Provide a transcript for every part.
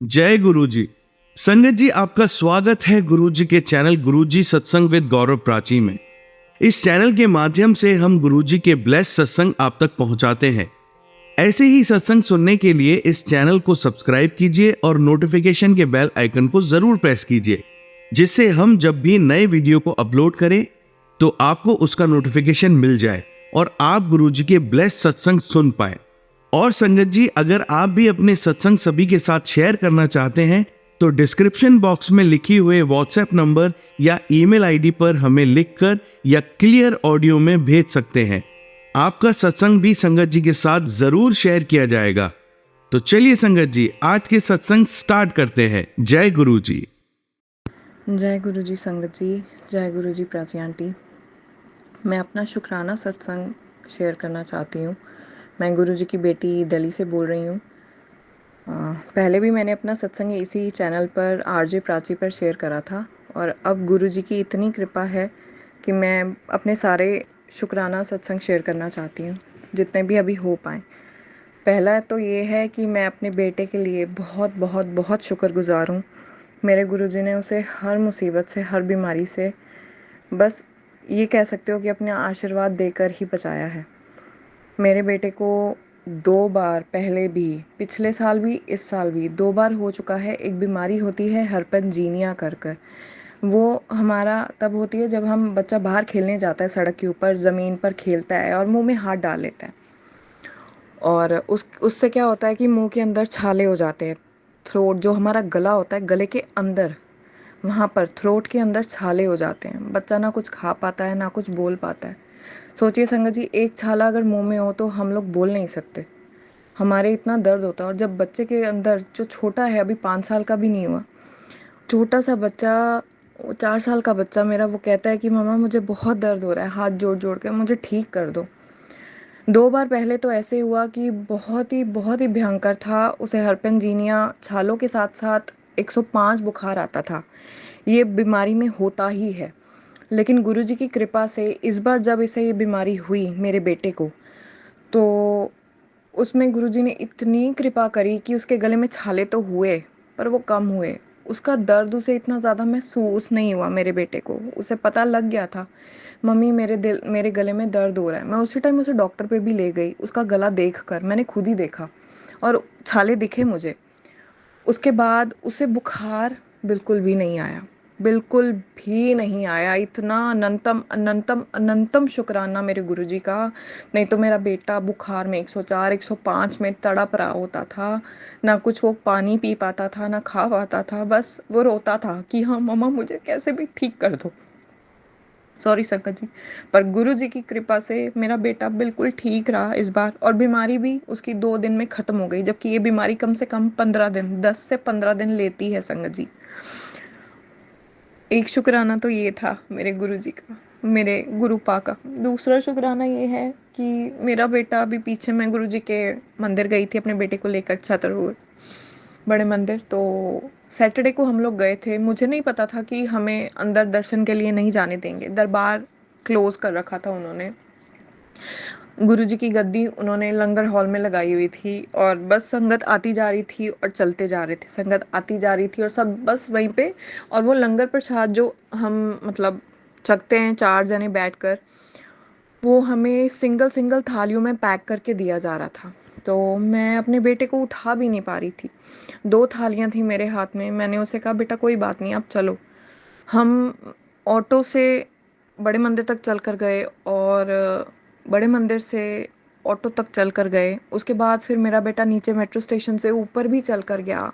जय गुरु जी। संगत जी, आपका स्वागत है गुरु जी के चैनल गुरु जी सत्संग विद गौरव प्राची में। इस चैनल के माध्यम से हम गुरु जी के ब्लेस सत्संग आप तक पहुंचाते हैं। ऐसे ही सत्संग सुनने के लिए इस चैनल को सब्सक्राइब कीजिए और नोटिफिकेशन के बेल आइकन को जरूर प्रेस कीजिए, जिससे हम जब भी नए वीडियो को अपलोड करें तो आपको उसका नोटिफिकेशन मिल जाए और आप गुरु जी के ब्लेस सत्संग सुन पाए। और संगत जी, अगर आप भी अपने सत्संग सभी के साथ शेयर करना चाहते हैं तो डिस्क्रिप्शन बॉक्स में लिखी हुए व्हाट्सएप नंबर या ईमेल आईडी पर हमें लिखकर या क्लियर ऑडियो में भेज सकते हैं। आपका सत्संग भी संगत जी के साथ जरूर शेयर किया जाएगा। तो चलिए संगत जी, आज के सत्संग स्टार्ट करते हैं। जय गुरु जी। जय गुरु जी संगत जी, जय गुरु जी प्राची आंटी। मैं अपना शुक्राना सत्संग शेयर करना चाहती हूँ। मैं गुरु जी की बेटी दिल्ली से बोल रही हूँ। पहले भी मैंने अपना सत्संग इसी चैनल पर आरजे प्राची पर शेयर करा था और अब गुरु जी की इतनी कृपा है कि मैं अपने सारे शुक्राना सत्संग शेयर करना चाहती हूँ, जितने भी अभी हो पाए। पहला तो ये है कि मैं अपने बेटे के लिए बहुत बहुत बहुत शुक्रगुजार हूँ। मेरे गुरुजी ने उसे हर मुसीबत से, हर बीमारी से, बस ये कह सकते हो कि अपने आशीर्वाद देकर ही बचाया है। मेरे बेटे को 2 बार, पहले भी, पिछले साल भी, इस साल भी 2 बार हो चुका है। एक बीमारी होती है हरपेंजीनिया कर वो हमारा तब होती है जब हम बच्चा बाहर खेलने जाता है, सड़क के ऊपर ज़मीन पर खेलता है और मुंह में हाथ डाल लेता है और उससे क्या होता है कि मुंह के अंदर छाले हो जाते हैं। थ्रोट, जो हमारा गला होता है, गले के अंदर, वहाँ पर थ्रोट के अंदर छाले हो जाते हैं। बच्चा ना कुछ खा पाता है, ना कुछ बोल पाता है। सोचिए संगत जी, एक छाला अगर मुंह में हो तो हम लोग बोल नहीं सकते, हमारे इतना दर्द होता है। और जब बच्चे के अंदर, जो छोटा है, अभी 5 साल का भी नहीं हुआ, छोटा सा बच्चा, 4 साल का बच्चा मेरा, वो कहता है कि मम्मा मुझे बहुत दर्द हो रहा है, हाथ जोड़ जोड़ के मुझे ठीक कर दो। 2 बार पहले तो ऐसे हुआ कि बहुत ही भयंकर था। उसे हरपेंजीनिया छालों के साथ साथ 105 बुखार आता था। ये बीमारी में होता ही है, लेकिन गुरुजी की कृपा से इस बार जब इसे ये बीमारी हुई मेरे बेटे को, तो उसमें गुरुजी ने इतनी कृपा करी कि उसके गले में छाले तो हुए पर वो कम हुए। उसका दर्द उसे इतना ज़्यादा महसूस नहीं हुआ। मेरे बेटे को उसे पता लग गया था, मम्मी मेरे गले में दर्द हो रहा है। मैं उसी टाइम उसे डॉक्टर पे भी ले गई। उसका गला देख कर मैंने खुद ही देखा और छाले दिखे मुझे। उसके बाद उसे बुखार बिल्कुल भी नहीं आया, बिल्कुल भी नहीं आया। इतना अनंतम अनंतम अनंतम शुक्राना मेरे गुरुजी का। नहीं तो मेरा बेटा बुखार में 104 105 में तड़प रहा होता था। ना कुछ वो पानी पी पाता था, ना खा पाता था। बस वो रोता था कि हाँ मम्मा मुझे कैसे भी ठीक कर दो। सॉरी संकट जी, पर गुरु जी की कृपा से मेरा बेटा बिल्कुल ठीक रहा इस बार, और बीमारी भी उसकी 2 दिन में ख़त्म हो गई, जबकि ये बीमारी कम से कम 15 दिन, 10 से 15 दिन लेती है संगत जी। एक शुक्राना तो ये था मेरे गुरु जी का, मेरे गुरुपा का। दूसरा शुक्राना ये है कि मेरा बेटा, अभी पीछे मैं गुरु जी के मंदिर गई थी अपने बेटे को लेकर, छतरपुर बड़े मंदिर। तो सैटरडे को हम लोग गए थे। मुझे नहीं पता था कि हमें अंदर दर्शन के लिए नहीं जाने देंगे, दरबार क्लोज कर रखा था उन्होंने। गुरुजी की गद्दी उन्होंने लंगर हॉल में लगाई हुई थी और बस संगत आती जा रही थी और चलते जा रहे थे, संगत आती जा रही थी और सब बस वहीं पे। और वो लंगर प्रसाद जो हम मतलब चखते हैं 4 जने बैठकर, वो हमें सिंगल सिंगल थालियों में पैक करके दिया जा रहा था। तो मैं अपने बेटे को उठा भी नहीं पा रही थी। 2 थालियाँ थी मेरे हाथ में। मैंने उसे कहा बेटा कोई बात नहीं, आप चलो। हम ऑटो से बड़े मंदिर तक चल कर गए और बड़े मंदिर से ऑटो तक चल कर गए। उसके बाद फिर मेरा बेटा नीचे मेट्रो स्टेशन से ऊपर भी चल कर गया।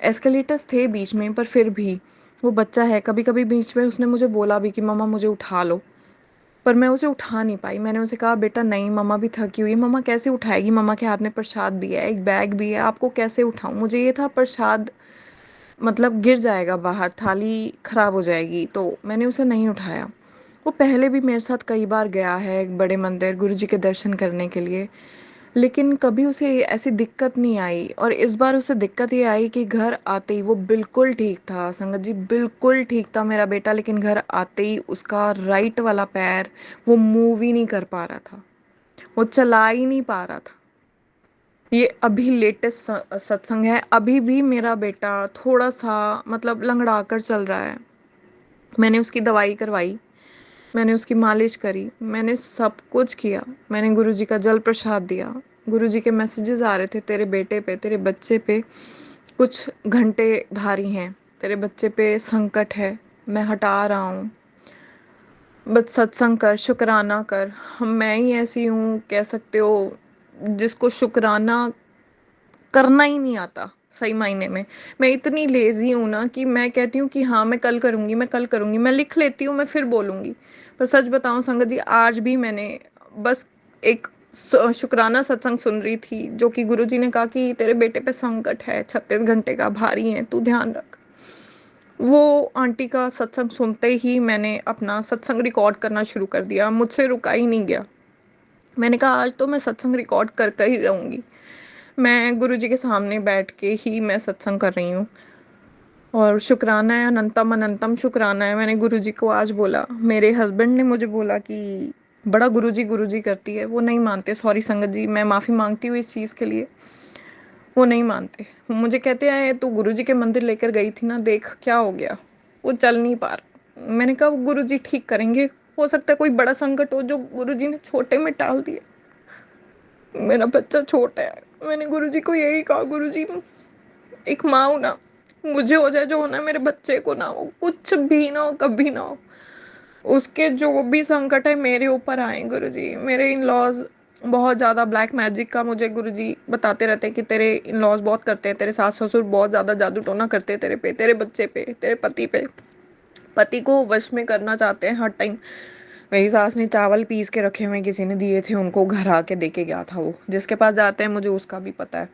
एस्केलेटर्स थे बीच में, पर फिर भी वो बच्चा है, कभी कभी बीच में उसने मुझे बोला भी कि मम्मा मुझे उठा लो, पर मैं उसे उठा नहीं पाई। मैंने उसे कहा बेटा नहीं, मम्मा भी थकी हुई है, मम्मा कैसे उठाएगी, मम्मा के हाथ में प्रसाद भी है, एक बैग भी है, आपको कैसे उठाऊं। मुझे ये था प्रसाद मतलब गिर जाएगा बाहर, थाली खराब हो जाएगी, तो मैंने उसे नहीं उठाया। वो पहले भी मेरे साथ कई बार गया है बड़े मंदिर गुरुजी के दर्शन करने के लिए, लेकिन कभी उसे ऐसी दिक्कत नहीं आई। और इस बार उसे दिक्कत ये आई कि घर आते ही वो बिल्कुल ठीक था संगत जी, बिल्कुल ठीक था मेरा बेटा, लेकिन घर आते ही उसका राइट वाला पैर वो मूव ही नहीं कर पा रहा था, वो चला ही नहीं पा रहा था। ये अभी लेटेस्ट सत्संग है। अभी भी मेरा बेटा थोड़ा सा मतलब लंगड़ा कर चल रहा है। मैंने उसकी दवाई करवाई, मैंने उसकी मालिश करी, मैंने सब कुछ किया। मैंने गुरुजी का जल प्रसाद दिया। गुरुजी के मैसेजेस आ रहे थे, तेरे बेटे पे, तेरे बच्चे पे कुछ घंटे भारी हैं, तेरे बच्चे पे संकट है, मैं हटा रहा हूँ, बस सत्संग कर, शुक्राना कर। मैं ही ऐसी हूँ, कह सकते हो, जिसको शुक्राना करना ही नहीं आता सही मायने में। मैं इतनी लेजी हूँ ना कि मैं कहती हूँ कि हाँ मैं कल करूँगी, मैं कल करूँगी, मैं लिख लेती हूँ, मैं फिर बोलूँगी। पर सच बताऊँ संगत जी, आज भी मैंने बस एक शुक्राना सत्संग सुन रही थी, जो कि गुरुजी ने कहा कि तेरे बेटे पे संकट है, 36 घंटे का भारी है, तू ध्यान रख। वो आंटी का सत्संग सुनते ही मैंने अपना सत्संग रिकॉर्ड करना शुरू कर दिया, मुझसे रुका ही नहीं गया। मैंने कहा आज तो मैं सत्संग रिकॉर्ड कर कर ही रहूँगी। मैं गुरुजी के सामने बैठ के ही मैं सत्संग कर रही हूँ। और शुक्राना है, अनंतम अनंतम शुक्राना है। मैंने गुरुजी को आज बोला, मेरे हस्बैंड ने मुझे बोला कि बड़ा गुरुजी गुरुजी करती है। वो नहीं मानते, सॉरी संगत जी, मैं माफ़ी मांगती हूँ इस चीज़ के लिए। वो नहीं मानते, वो मुझे कहते हैं तू गुरुजी के मंदिर लेकर गई थी ना, देख क्या हो गया, वो चल नहीं पा रहा। मैंने कहा वो गुरुजी ठीक करेंगे, हो सकता है कोई बड़ा संकट हो जो गुरुजी ने छोटे में टाल दिया। मेरा बच्चा छोटा है। मैंने गुरुजी को यही कहा, गुरुजी एक माँ हूं ना, मुझे हो जाए जो होना है, मेरे बच्चे को ना हो, कुछ भी ना हो, कभी ना हो। उसके जो भी संकट है मेरे ऊपर आए गुरुजी। मेरे इन लॉज बहुत ज़्यादा ब्लैक मैजिक का मुझे गुरुजी बताते रहते हैं कि तेरे इन लॉज बहुत करते हैं, तेरे सास ससुर बहुत ज़्यादा जादू टोना करते हैं तेरे पे, तेरे बच्चे पे, तेरे पति पे। पति को वश में करना चाहते हैं हर टाइम। मेरी सास ने चावल पीस के रखे हुए किसी ने दिए थे उनको, घर आके दे के गया था। वो जिसके पास जाते हैं मुझे उसका भी पता है,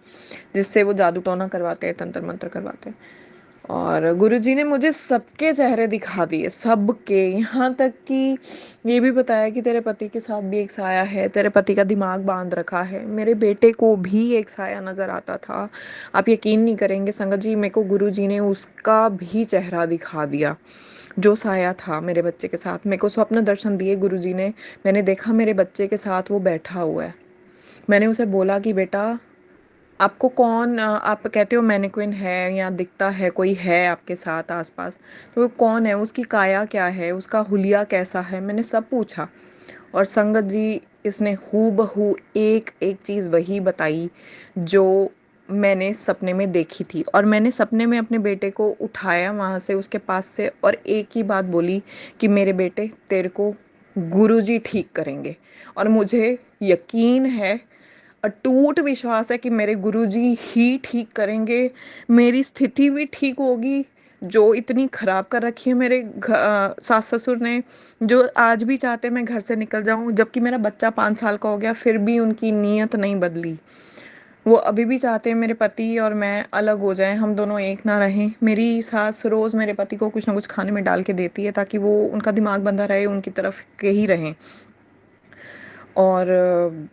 जिससे वो जादू टोना करवाते हैं, तंत्र मंत्र करवाते हैं। और गुरुजी ने मुझे सबके चेहरे दिखा दिए, सबके, यहाँ तक कि ये भी बताया कि तेरे पति के साथ भी एक साया है, तेरे पति का दिमाग बांध रखा है। मेरे बेटे को भी एक साया नजर आता था। आप यकीन नहीं करेंगे संगत जी, मेरे को गुरुजी ने उसका भी चेहरा दिखा दिया, जो साया था मेरे बच्चे के साथ। मेरे को स्वप्न दर्शन दिए गुरुजी ने। मैंने देखा मेरे बच्चे के साथ वो बैठा हुआ है। मैंने उसे बोला कि बेटा, आपको कौन आप कहते हो मैनिक्विन है या दिखता है कोई है आपके साथ आसपास, तो वो कौन है, उसकी काया क्या है, उसका हुलिया कैसा है, मैंने सब पूछा। और संगत जी, इसने हूबहू एक एक चीज़ वही बताई जो मैंने सपने में देखी थी। और मैंने सपने में अपने बेटे को उठाया वहाँ से, उसके पास से, और एक ही बात बोली कि मेरे बेटे, तेरे को गुरुजी ठीक करेंगे। और मुझे यकीन है, अटूट विश्वास है कि मेरे गुरुजी ही ठीक करेंगे। मेरी स्थिति भी ठीक होगी, जो इतनी खराब कर रखी है मेरे सास ससुर ने, जो आज भी चाहते हैं मैं घर से निकल जाऊं, जबकि मेरा बच्चा 5 साल का हो गया, फिर भी उनकी नीयत नहीं बदली। वो अभी भी चाहते हैं मेरे पति और मैं अलग हो जाएं, हम दोनों एक ना रहें। मेरी सास रोज़ मेरे पति को कुछ ना कुछ खाने में डाल के देती है, ताकि वो, उनका दिमाग बंधा रहे, उनकी तरफ के ही रहें। और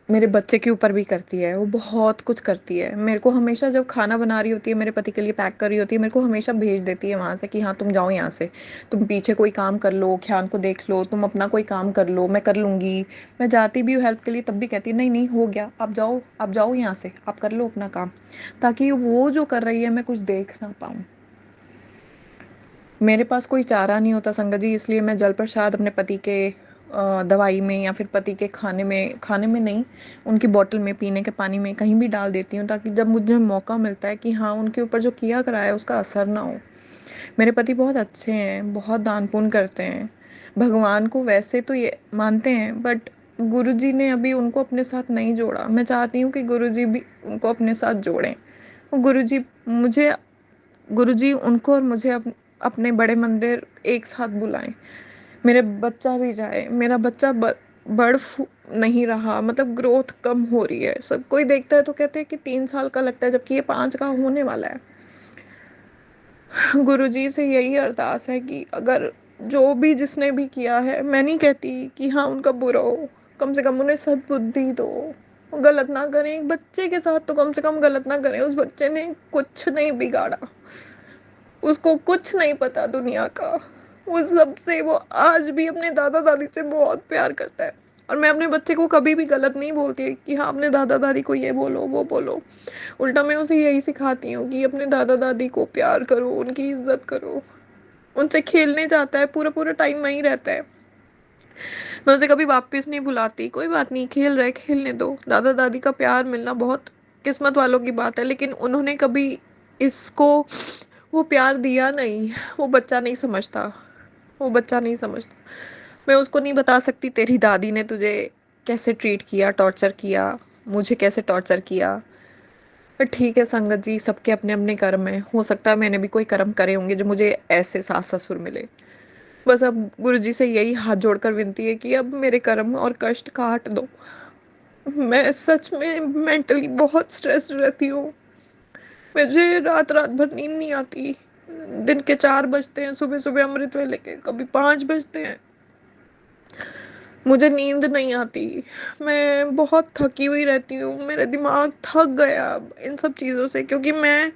मेरे बच्चे के ऊपर भी करती है, वो बहुत कुछ करती है। मेरे को हमेशा जब खाना बना रही होती है, मेरे पति के लिए पैक कर रही होती है, मेरे को हमेशा भेज देती है वहाँ से कि हाँ तुम जाओ यहाँ से, तुम पीछे कोई काम कर लो, ख्यान को देख लो, तुम अपना कोई काम कर लो, मैं कर लूँगी। मैं जाती भी हूँ हेल्प के लिए, तब भी कहती है नहीं नहीं हो गया, आप जाओ, आप जाओ यहाँ से, आप कर लो अपना काम, ताकि वो जो कर रही है मैं कुछ देख ना पाऊँ। मेरे पास कोई चारा नहीं होता संगत जी, इसलिए मैं जल प्रसाद अपने पति के दवाई में, या फिर पति के खाने में नहीं, उनकी बोतल में, पीने के पानी में, कहीं भी डाल देती हूँ, ताकि जब मुझे मौका मिलता है कि हाँ उनके ऊपर जो किया करा है उसका असर ना हो। मेरे पति बहुत अच्छे हैं, बहुत दान पुण्य करते हैं, भगवान को वैसे तो ये मानते हैं, बट गुरुजी ने अभी उनको अपने साथ नहीं जोड़ा। मैं चाहती हूँ कि गुरुजी भी उनको अपने साथ जोड़ें। गुरुजी मुझे गुरुजी उनको और मुझे अपने बड़े मंदिर एक साथ बुलाएं। मेरे बच्चा भी जाए, मेरा बच्चा नहीं रहा, मतलब ग्रोथ कम हो रही है। सब कोई देखता है तो कहते हैं कि 3 साल का लगता है, जबकि ये 5 का होने वाला है। गुरुजी से यही अरदास है कि अगर जो भी जिसने भी किया है, मैं नहीं कहती कि हाँ उनका बुरा हो, कम से कम उन्हें सद्बुद्धि दो, वो गलत ना करें। एक बच्चे के साथ तो कम से कम गलत ना करें। उस बच्चे ने कुछ नहीं बिगाड़ा, उसको कुछ नहीं पता दुनिया का। वो सबसे, वो आज भी अपने दादा दादी से बहुत प्यार करता है। और मैं अपने बच्चे को कभी भी गलत नहीं बोलती कि हाँ अपने दादा दादी को ये बोलो वो बोलो। उल्टा मैं उसे यही सिखाती हूँ कि अपने दादा दादी को प्यार करो, उनकी इज्जत करो। उनसे खेलने जाता है, पूरा पूरा टाइम वहीं रहता है। मैं उसे कभी वापस नहीं बुलाती, कोई बात नहीं, खेल रहे खेलने दो। दादा दादी का प्यार मिलना बहुत किस्मत वालों की बात है, लेकिन उन्होंने कभी इसको वो प्यार दिया नहीं। वो बच्चा नहीं समझता, वो बच्चा नहीं समझता। मैं उसको नहीं बता सकती तेरी दादी ने तुझे कैसे ट्रीट किया, टॉर्चर किया, मुझे कैसे टॉर्चर किया। पर ठीक है संगत जी, सबके अपने अपने कर्म है। हो सकता है मैंने भी कोई कर्म करे होंगे जो मुझे ऐसे सास ससुर मिले। बस अब गुरु जी से यही हाथ जोड़कर विनती है कि अब मेरे कर्म और कष्ट काट दो। मैं सच में मेंटली बहुत स्ट्रेस रहती हूँ। मुझे रात रात भर नींद नहीं आती। दिन के 4 बजते हैं, सुबह सुबह अमृत वेले के कभी 5 बजते हैं, मुझे नींद नहीं आती। मैं बहुत थकी हुई रहती हूँ, मेरा दिमाग थक गया अब इन सब चीज़ों से, क्योंकि मैं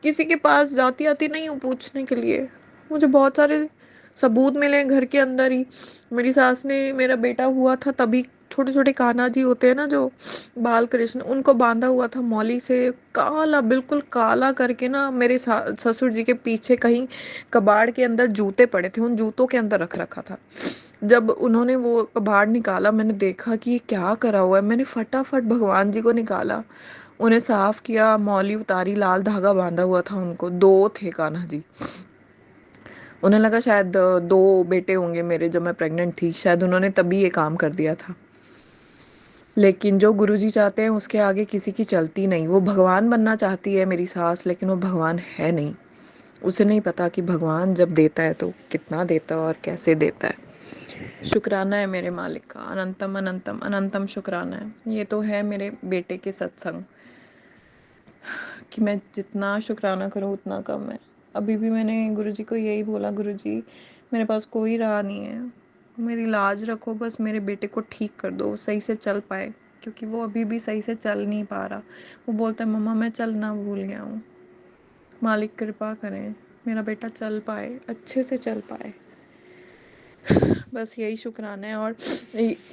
किसी के पास जाती आती नहीं हूँ पूछने के लिए। मुझे बहुत सारे सबूत मिले हैं घर के अंदर ही। मेरी सास ने, मेरा बेटा हुआ था तभी छोटे छोटे कान्हा जी होते हैं ना जो बाल कृष्ण, उनको बांधा हुआ था मौली से, काला बिल्कुल काला करके ना मेरे ससुर जी के पीछे कहीं कबाड़ के अंदर जूते पड़े थे, उन जूतों के अंदर रख रखा था। जब उन्होंने वो कबाड़ निकाला, मैंने देखा कि ये क्या करा हुआ है। मैंने फटाफट भगवान जी को निकाला, उन्हें साफ किया, मौली उतारी, लाल धागा बांधा हुआ था उनको। 2 थे कान्हा जी। उन्हें लगा शायद 2 बेटे होंगे मेरे, जब मैं प्रेग्नेंट थी शायद उन्होंने तभी ये काम कर दिया था। लेकिन जो गुरुजी चाहते हैं उसके आगे किसी की चलती नहीं। वो भगवान बनना चाहती है मेरी सास, लेकिन वो भगवान है नहीं। उसे नहीं पता कि भगवान जब देता है तो कितना देता है और कैसे देता है। शुक्राना है मेरे मालिक का, अनंतम अनंतम अनंतम शुक्राना है। ये तो है मेरे बेटे के सत्संग कि मैं जितना शुक्राना करूँ उतना कम है। अभी भी मैंने गुरुजी को यही बोला, गुरुजी मेरे पास कोई राह नहीं है, मेरी लाज रखो, बस मेरे बेटे को ठीक कर दो, वो सही से चल पाए, क्योंकि वो अभी भी सही से चल नहीं पा रहा। वो बोलता है मम्मा मैं चलना भूल गया हूँ। मालिक कृपा करें मेरा बेटा चल पाए, अच्छे से चल पाए। बस यही शुक्राना है। और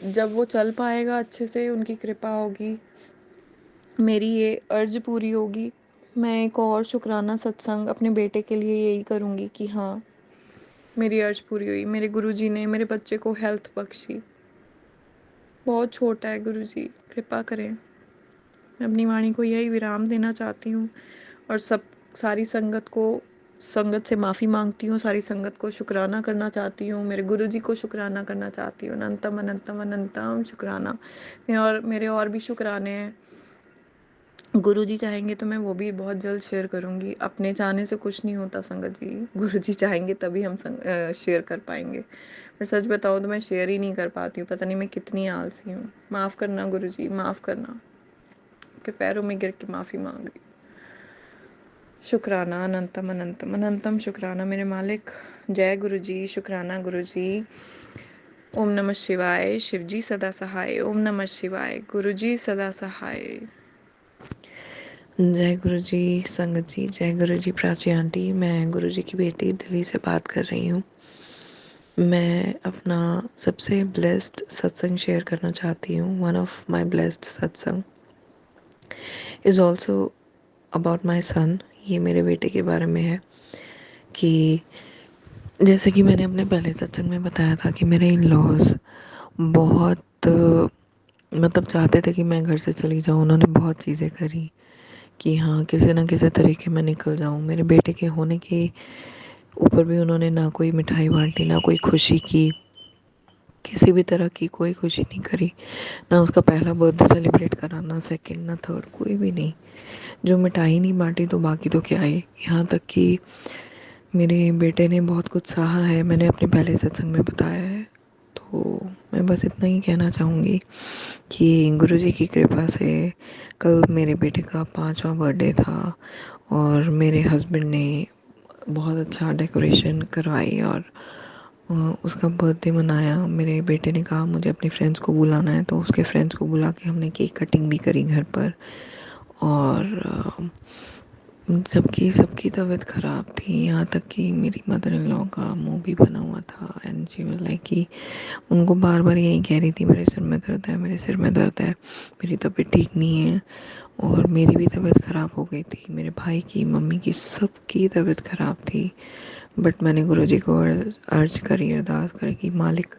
जब वो चल पाएगा अच्छे से, उनकी कृपा होगी, मेरी ये अर्ज पूरी होगी, मैं एक और शुक्राना सत्संग अपने बेटे के लिए यही करूँगी कि हाँ मेरी अर्ज पूरी हुई। मेरे गुरुजी ने मेरे बच्चे को हेल्थ बख्शी। बहुत छोटा है, गुरुजी कृपा करें। मैं अपनी वाणी को यही विराम देना चाहती हूँ और सब सारी संगत को, संगत से माफ़ी मांगती हूँ, सारी संगत को शुक्राना करना चाहती हूँ, मेरे गुरुजी को शुक्राना करना चाहती हूँ। अनंतम अनंतम अनंतम शुक्राना। मैं और मेरे और भी शुक्राने हैं, गुरुजी चाहेंगे तो मैं वो भी बहुत जल्द शेयर करूँगी। अपने चाहने से कुछ नहीं होता संगत जी, गुरुजी चाहेंगे तभी हम शेयर कर पाएंगे। पर सच बताऊँ तो मैं शेयर ही नहीं कर पाती हूँ, पता नहीं मैं कितनी आलसी हूँ। माफ़ करना गुरुजी, माफ़ करना, के पैरों में गिर के माफ़ी मांग रही। शुक्राना अनंतम अनंतम अनंतम शुक्राना मेरे मालिक। जय गुरुजी, शुक्राना गुरुजी। ओम नमः शिवाय, शिवजी सदा सहाय। ओम नमः शिवाय, गुरुजी सदा सहाय। जय गुरुजी संगत जी, जय गुरुजी प्राची आंटी। मैं गुरुजी की बेटी दिल्ली से बात कर रही हूँ। मैं अपना सबसे ब्लेस्ड सत्संग शेयर करना चाहती हूँ। वन ऑफ माई ब्लेस्ड सत्संग इज़ ऑल्सो अबाउट माई सन। ये मेरे बेटे के बारे में है कि जैसे कि मैंने अपने पहले सत्संग में बताया था कि मेरे इन लॉज बहुत मतलब चाहते थे कि मैं घर से चली जाऊँ। उन्होंने बहुत चीज़ें करी कि हाँ किसी ना किसी तरीके में निकल जाऊँ। मेरे बेटे के होने के ऊपर भी उन्होंने ना कोई मिठाई बांटी, ना कोई खुशी की, किसी भी तरह की कोई खुशी नहीं करी। ना उसका पहला बर्थडे सेलिब्रेट करा, ना सेकंड, ना थर्ड, कोई भी नहीं। जो मिठाई नहीं बांटी तो बाकी तो क्या है। यहाँ तक कि मेरे बेटे ने बहुत कुछ सहा है, मैंने अपने पहले सत्संग में बताया है। तो मैं बस इतना ही कहना चाहूँगी कि गुरुजी की कृपा से कल मेरे बेटे का 5वां बर्थडे था और मेरे हस्बैंड ने बहुत अच्छा डेकोरेशन करवाई और उसका बर्थडे मनाया। मेरे बेटे ने कहा मुझे अपने फ्रेंड्स को बुलाना है, तो उसके फ्रेंड्स को बुला के हमने केक कटिंग भी करी घर पर। और जबकि सबकी तबीयत ख़राब थी, यहाँ तक कि मेरी मदर इन लॉ का मुंह भी बना हुआ था एंड शी वाज लाइक कि उनको बार बार यही कह रही थी मेरे सिर में दर्द है, मेरे सिर में दर्द है, मेरी तबीयत ठीक नहीं है। और मेरी भी तबीयत ख़राब हो गई थी, मेरे भाई की, मम्मी की, सबकी तबीयत ख़राब थी। बट मैंने गुरुजी को अर्ज करी, अरदास करी कि मालिक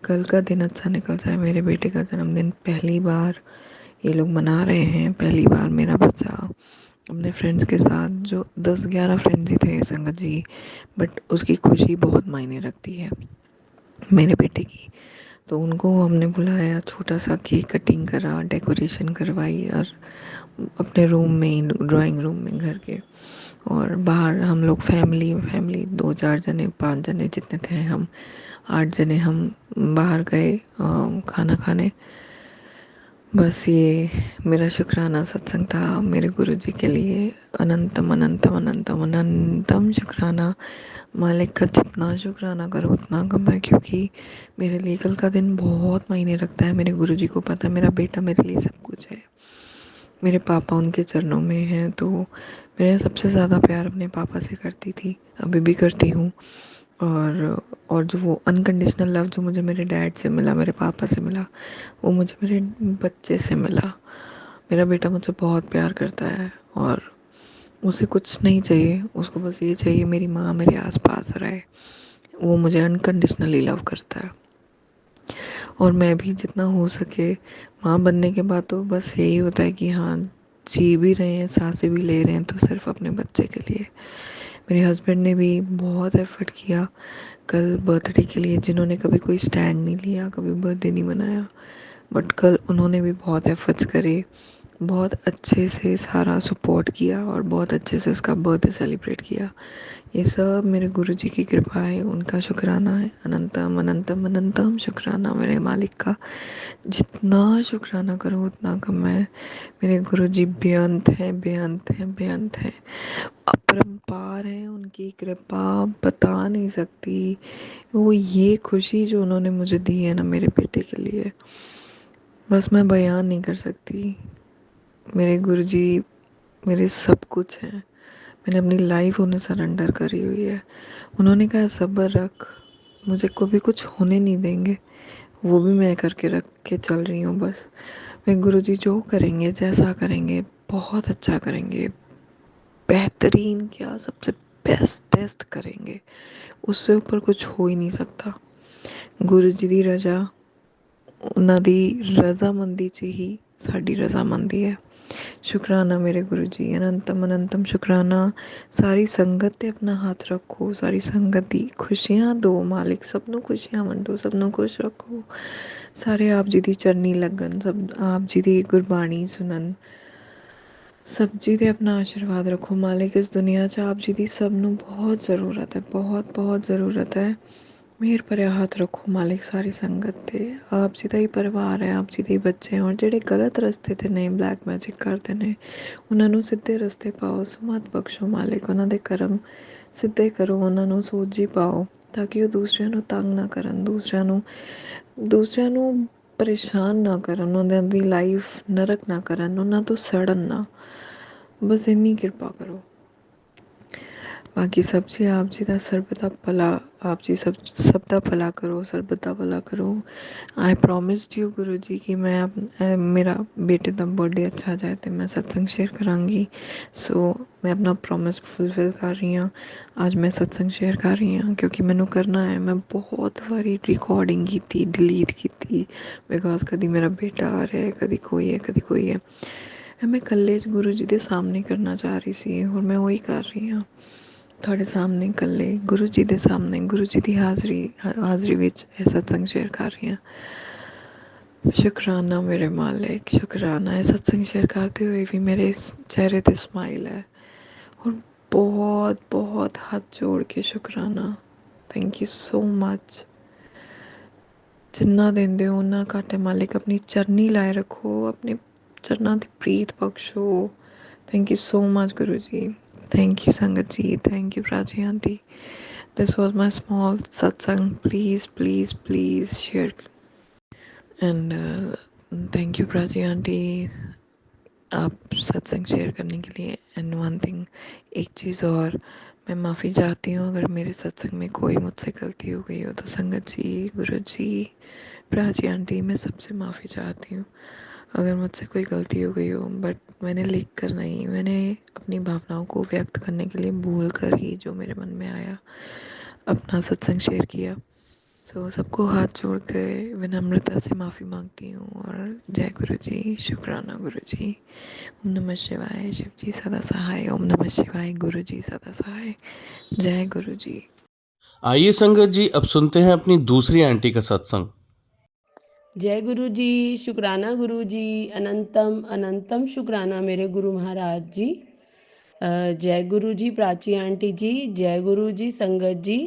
कल का दिन अच्छा निकल जाए, मेरे बेटे का जन्मदिन पहली बार ये लोग मना रहे हैं, पहली बार मेरा बच्चा अपने फ्रेंड्स के साथ, जो 10-11 फ्रेंड्स ही थे संगत जी, बट उसकी खुशी बहुत मायने रखती है मेरे बेटे की। तो उनको हमने बुलाया, छोटा सा केक कटिंग करा, डेकोरेशन करवाई और अपने रूम में, ड्राइंग रूम में घर के, और बाहर हम लोग फैमिली फैमिली 2-4 जने, 5 जने जितने थे हम, 8 जने हम बाहर गए खाना खाने। बस ये मेरा शुक्राना सत्संग था मेरे गुरुजी के लिए। अनंतम अनंतम अनंतम अनंतम शुक्राना। मालिक का जितना शुक्राना करो उतना कम है, क्योंकि मेरे लिए कल का दिन बहुत मायने रखता है। मेरे गुरुजी को पता है मेरा बेटा मेरे लिए सब कुछ है। मेरे पापा उनके चरणों में हैं, तो मेरे सबसे ज़्यादा प्यार अपने पापा से करती थी, अभी भी करती हूँ। और जो वो अनकंडीशनल लव जो मुझे मेरे डैड से मिला, मेरे पापा से मिला, वो मुझे मेरे बच्चे से मिला। मेरा बेटा मुझसे बहुत प्यार करता है और उसे कुछ नहीं चाहिए, उसको बस ये चाहिए मेरी माँ मेरे आसपास रहे। वो मुझे अनकंडीशनली लव करता है। और मैं भी जितना हो सके, माँ बनने के बाद तो बस यही होता है कि हाँ, जी भी रहे हैं, सांसें भी ले रहे हैं, तो सिर्फ अपने बच्चे के लिए। मेरे हस्बैंड ने भी बहुत एफर्ट किया कल बर्थडे के लिए, जिन्होंने कभी कोई स्टैंड नहीं लिया, कभी बर्थडे नहीं मनाया, बट कल उन्होंने भी बहुत एफर्ट्स करे, बहुत अच्छे से सारा सपोर्ट किया और बहुत अच्छे से उसका बर्थडे सेलिब्रेट किया। ये सब मेरे गुरुजी की कृपा है, उनका शुक्राना है। अनंतम अनंतम अनंतम शुक्राना मेरे मालिक का। जितना शुक्राना करो उतना कम है। मेरे गुरुजी बेअंत हैं, बेअंत हैं, बेअंत हैं, अपरंपार हैं। उनकी कृपा बता नहीं सकती। वो ये खुशी जो उन्होंने मुझे दी है ना मेरे बेटे के लिए, बस मैं बयान नहीं कर सकती। मेरे गुरुजी मेरे सब कुछ हैं। मैंने अपनी लाइफ उन्हें सरेंडर करी हुई है। उन्होंने कहा सब्र रख, मुझे कभी कुछ होने नहीं देंगे, वो भी मैं करके रख के चल रही हूँ बस। मेरे गुरुजी जो करेंगे, जैसा करेंगे, बहुत अच्छा करेंगे, बेहतरीन क्या, सबसे बेस्ट करेंगे। उससे ऊपर कुछ हो ही नहीं सकता। गुरु जी ਦੀ रजा, ਉਹਨਾਂ ਦੀ रजामंदी 'ਚ ही साड़ी रजामंदी है। शुक्राना मेरे गुरु जी, अनंतम अनंतम शुक्राना। सारी संगत ते अपना हाथ रखो, सारी संगत दी खुशियां दो मालिक, सबनों खुशियां वंडो, सबनों खुश रखो। सारे आप जी दी चरनी लगन, सब आप जी दी गुरबाणी सुनन, सब जी दे अपना आशीर्वाद रखो मालिक। इस दुनिया 'ਚ आप जी दी सब ਨੂੰ बहुत ज़रूरत है, बहुत बहुत ज़रूरत है। मेहर भरिया हाथ रखो मालिक सारी संगत ते। आप जी ਦਾ ਹੀ ਪਰਿਵਾਰ ਹੈ, ਆਪ ਜੀ ਦੇ ਬੱਚੇ, ਔਰ ਜਿਹੜੇ ਗਲਤ ਰਸਤੇ ਤੇ ਨੇ, ਬਲੈਕ ਮੈਜਿਕ ਕਰਦੇ ਨੇ, ਉਹਨਾਂ ਨੂੰ ਸਿੱਧੇ ਰਸਤੇ ਪਾਓ, ਸੁਮਤ ਬਖਸ਼ੋ ਮਾਲਿਕ, ਉਹਨਾਂ ਦੇ ਕਰਮ ਸਿੱਧੇ ਕਰੋ, ਉਹਨਾਂ ਨੂੰ ਸੋਝੀ ਪਾਓ, ਤਾਂ ਕਿ ਉਹ ਦੂਸਰਿਆਂ ਨੂੰ ਤੰਗ ਨਾ ਕਰਨ, ਦੂਸਰਿਆਂ ਨੂੰ ਪਰੇਸ਼ਾਨ ਨਾ ਕਰਨ, ਉਹਨਾਂ ਦੀ ਲਾਈਫ ਨਰਕ ਨਾ ਕਰਨ, ਉਹਨਾਂ ਤੋਂ ਸੜਨ ਨਾ। ਬਸ ਇੰਨੀ ਕਿਰਪਾ ਕਰੋ। बाकी सब जी आप जी का सर्ब दा भला, आप जी सब दा भला करो, सर्ब दा भला करो। आई प्रॉमिस्ड यू गुरु जी कि मैं मेरा बेटे का बर्थडे अच्छा जाए तो मैं सत्संग शेयर करांगी। सो मैं अपना प्रॉमिस फुलफिल कर रही हूँ। आज मैं सत्संग शेयर कर रही हूँ क्योंकि मैनू करना है। मैं बहुत बारी रिकॉर्डिंग की थी, डिलीट की थी, बिकॉज कभी मेरा बेटा आ रहा है, कभी कोई है, कभी कोई है। मैं कल्ले गुरु जी के सामने करना चाह रही सी और मैं वही कर रही हूँ। ਤੁਹਾਡੇ ਸਾਹਮਣੇ ਇਕੱਲੇ ਗੁਰੂ ਜੀ ਦੇ ਸਾਹਮਣੇ, ਗੁਰੂ ਜੀ ਦੀ ਹਾਜ਼ਰੀ ਵਿੱਚ ਇਹ ਸਤਸੰਗ ਸ਼ੇਅਰ ਕਰ ਰਹੀ ਹਾਂ। ਸ਼ੁਕਰਾਨਾ ਮੇਰੇ ਮਾਲਿਕ, ਸ਼ੁਕਰਾਨਾ। ਇਹ ਸਤਸੰਗ ਸ਼ੇਅਰ ਕਰਦੇ ਹੋਏ ਵੀ ਮੇਰੇ ਚਿਹਰੇ 'ਤੇ ਸਮਾਈਲ ਹੈ। और बहुत बहुत हाथ जोड़ के शुक्राना। Thank you so much. जिन्ना देंदे हो उन्ना घट्ट है मालिक। अपनी चरनी लाए रखो, अपने चरना की प्रीत बख्शो। Thank you so much Guru ji. Thank you sangat ji, thank you Prachi aunty. This was my small satsang. Please please please share. And thank you Prachi aunty. आप सत्संग शेयर करने के लिए। एंड वन थिंग, एक चीज़ और, मैं माफ़ी चाहती हूँ अगर मेरे सत्संग में कोई मुझसे गलती हो गई हो तो संगत जी, गुरु जी, प्राची आंटी, मैं सबसे माफ़ी चाहती हूँ अगर मुझसे कोई गलती हो गई हो। बट मैंने लिख कर नहीं, मैंने अपनी भावनाओं को व्यक्त करने के लिए भूल कर ही जो मेरे मन में आया अपना सत्संग शेयर किया। सो सबको हाथ जोड़ के विनम्रता से माफ़ी मांगती हूँ। और जय गुरु जी, शुक्राना गुरु जी। ओम नमः शिवाय, शिव जी सदा सहाय। ओम नमः शिवाय, गुरु जी सदा सहाय। जय गुरु जी। आइए संगत जी, अब सुनते हैं अपनी दूसरी आंटी का सत्संग। जय गुरु जी, शुक्राना गुरु जी, अनंतम अनंतम शुक्राना मेरे गुरु महाराज जी। जय गुरु जी प्राची आंटी जी, जय गुरु जी संगत जी।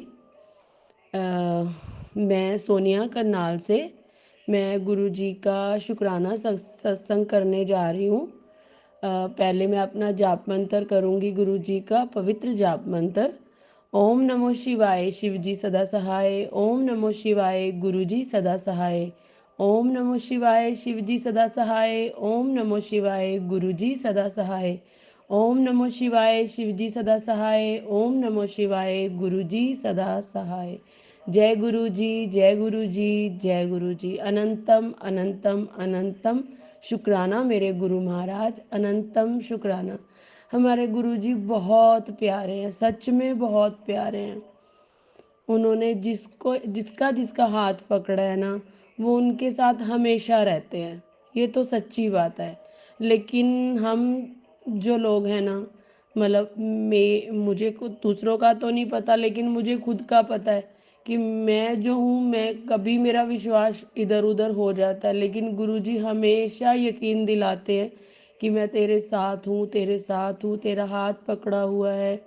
मैं सोनिया करनाल से, मैं गुरु जी का शुक्राना सत्संग करने जा रही हूँ। पहले मैं अपना जाप मंत्र करूँगी, गुरु जी का पवित्र जाप मंत्र। ओम नमो शिवाय, शिव जी सदा सहाय। ओम नमो शिवाय, गुरु जी सदा सहाय। ओम नमो शिवाय, शिव जी सदा सहाय। ओम नमो शिवाय, गुरु जी सदा सहाय। ओम नमो शिवाय, शिव जी सदा सहाय। ओम नमो शिवाय, गुरु जी सदा सहाय। जय गुरु जी, जय गुरु जी, जय गुरु जी। अनंतम अनंतम अनंतम शुक्राना मेरे गुरु महाराज, अनंतम शुक्राना। हमारे गुरु जी बहुत प्यारे हैं, सच में बहुत प्यारे हैं। उन्होंने जिसका जिसका हाथ पकड़ा है ना, वो उनके साथ हमेशा रहते हैं। ये तो सच्ची बात है। लेकिन हम जो लोग हैं ना, मतलब मुझे खुद दूसरों का तो नहीं पता, लेकिन मुझे खुद का पता है कि मैं जो हूँ, मैं कभी मेरा विश्वास इधर उधर हो जाता है, लेकिन गुरुजी हमेशा यकीन दिलाते हैं कि मैं तेरे साथ हूँ, तेरे साथ हूँ, तेरा हाथ पकड़ा हुआ है।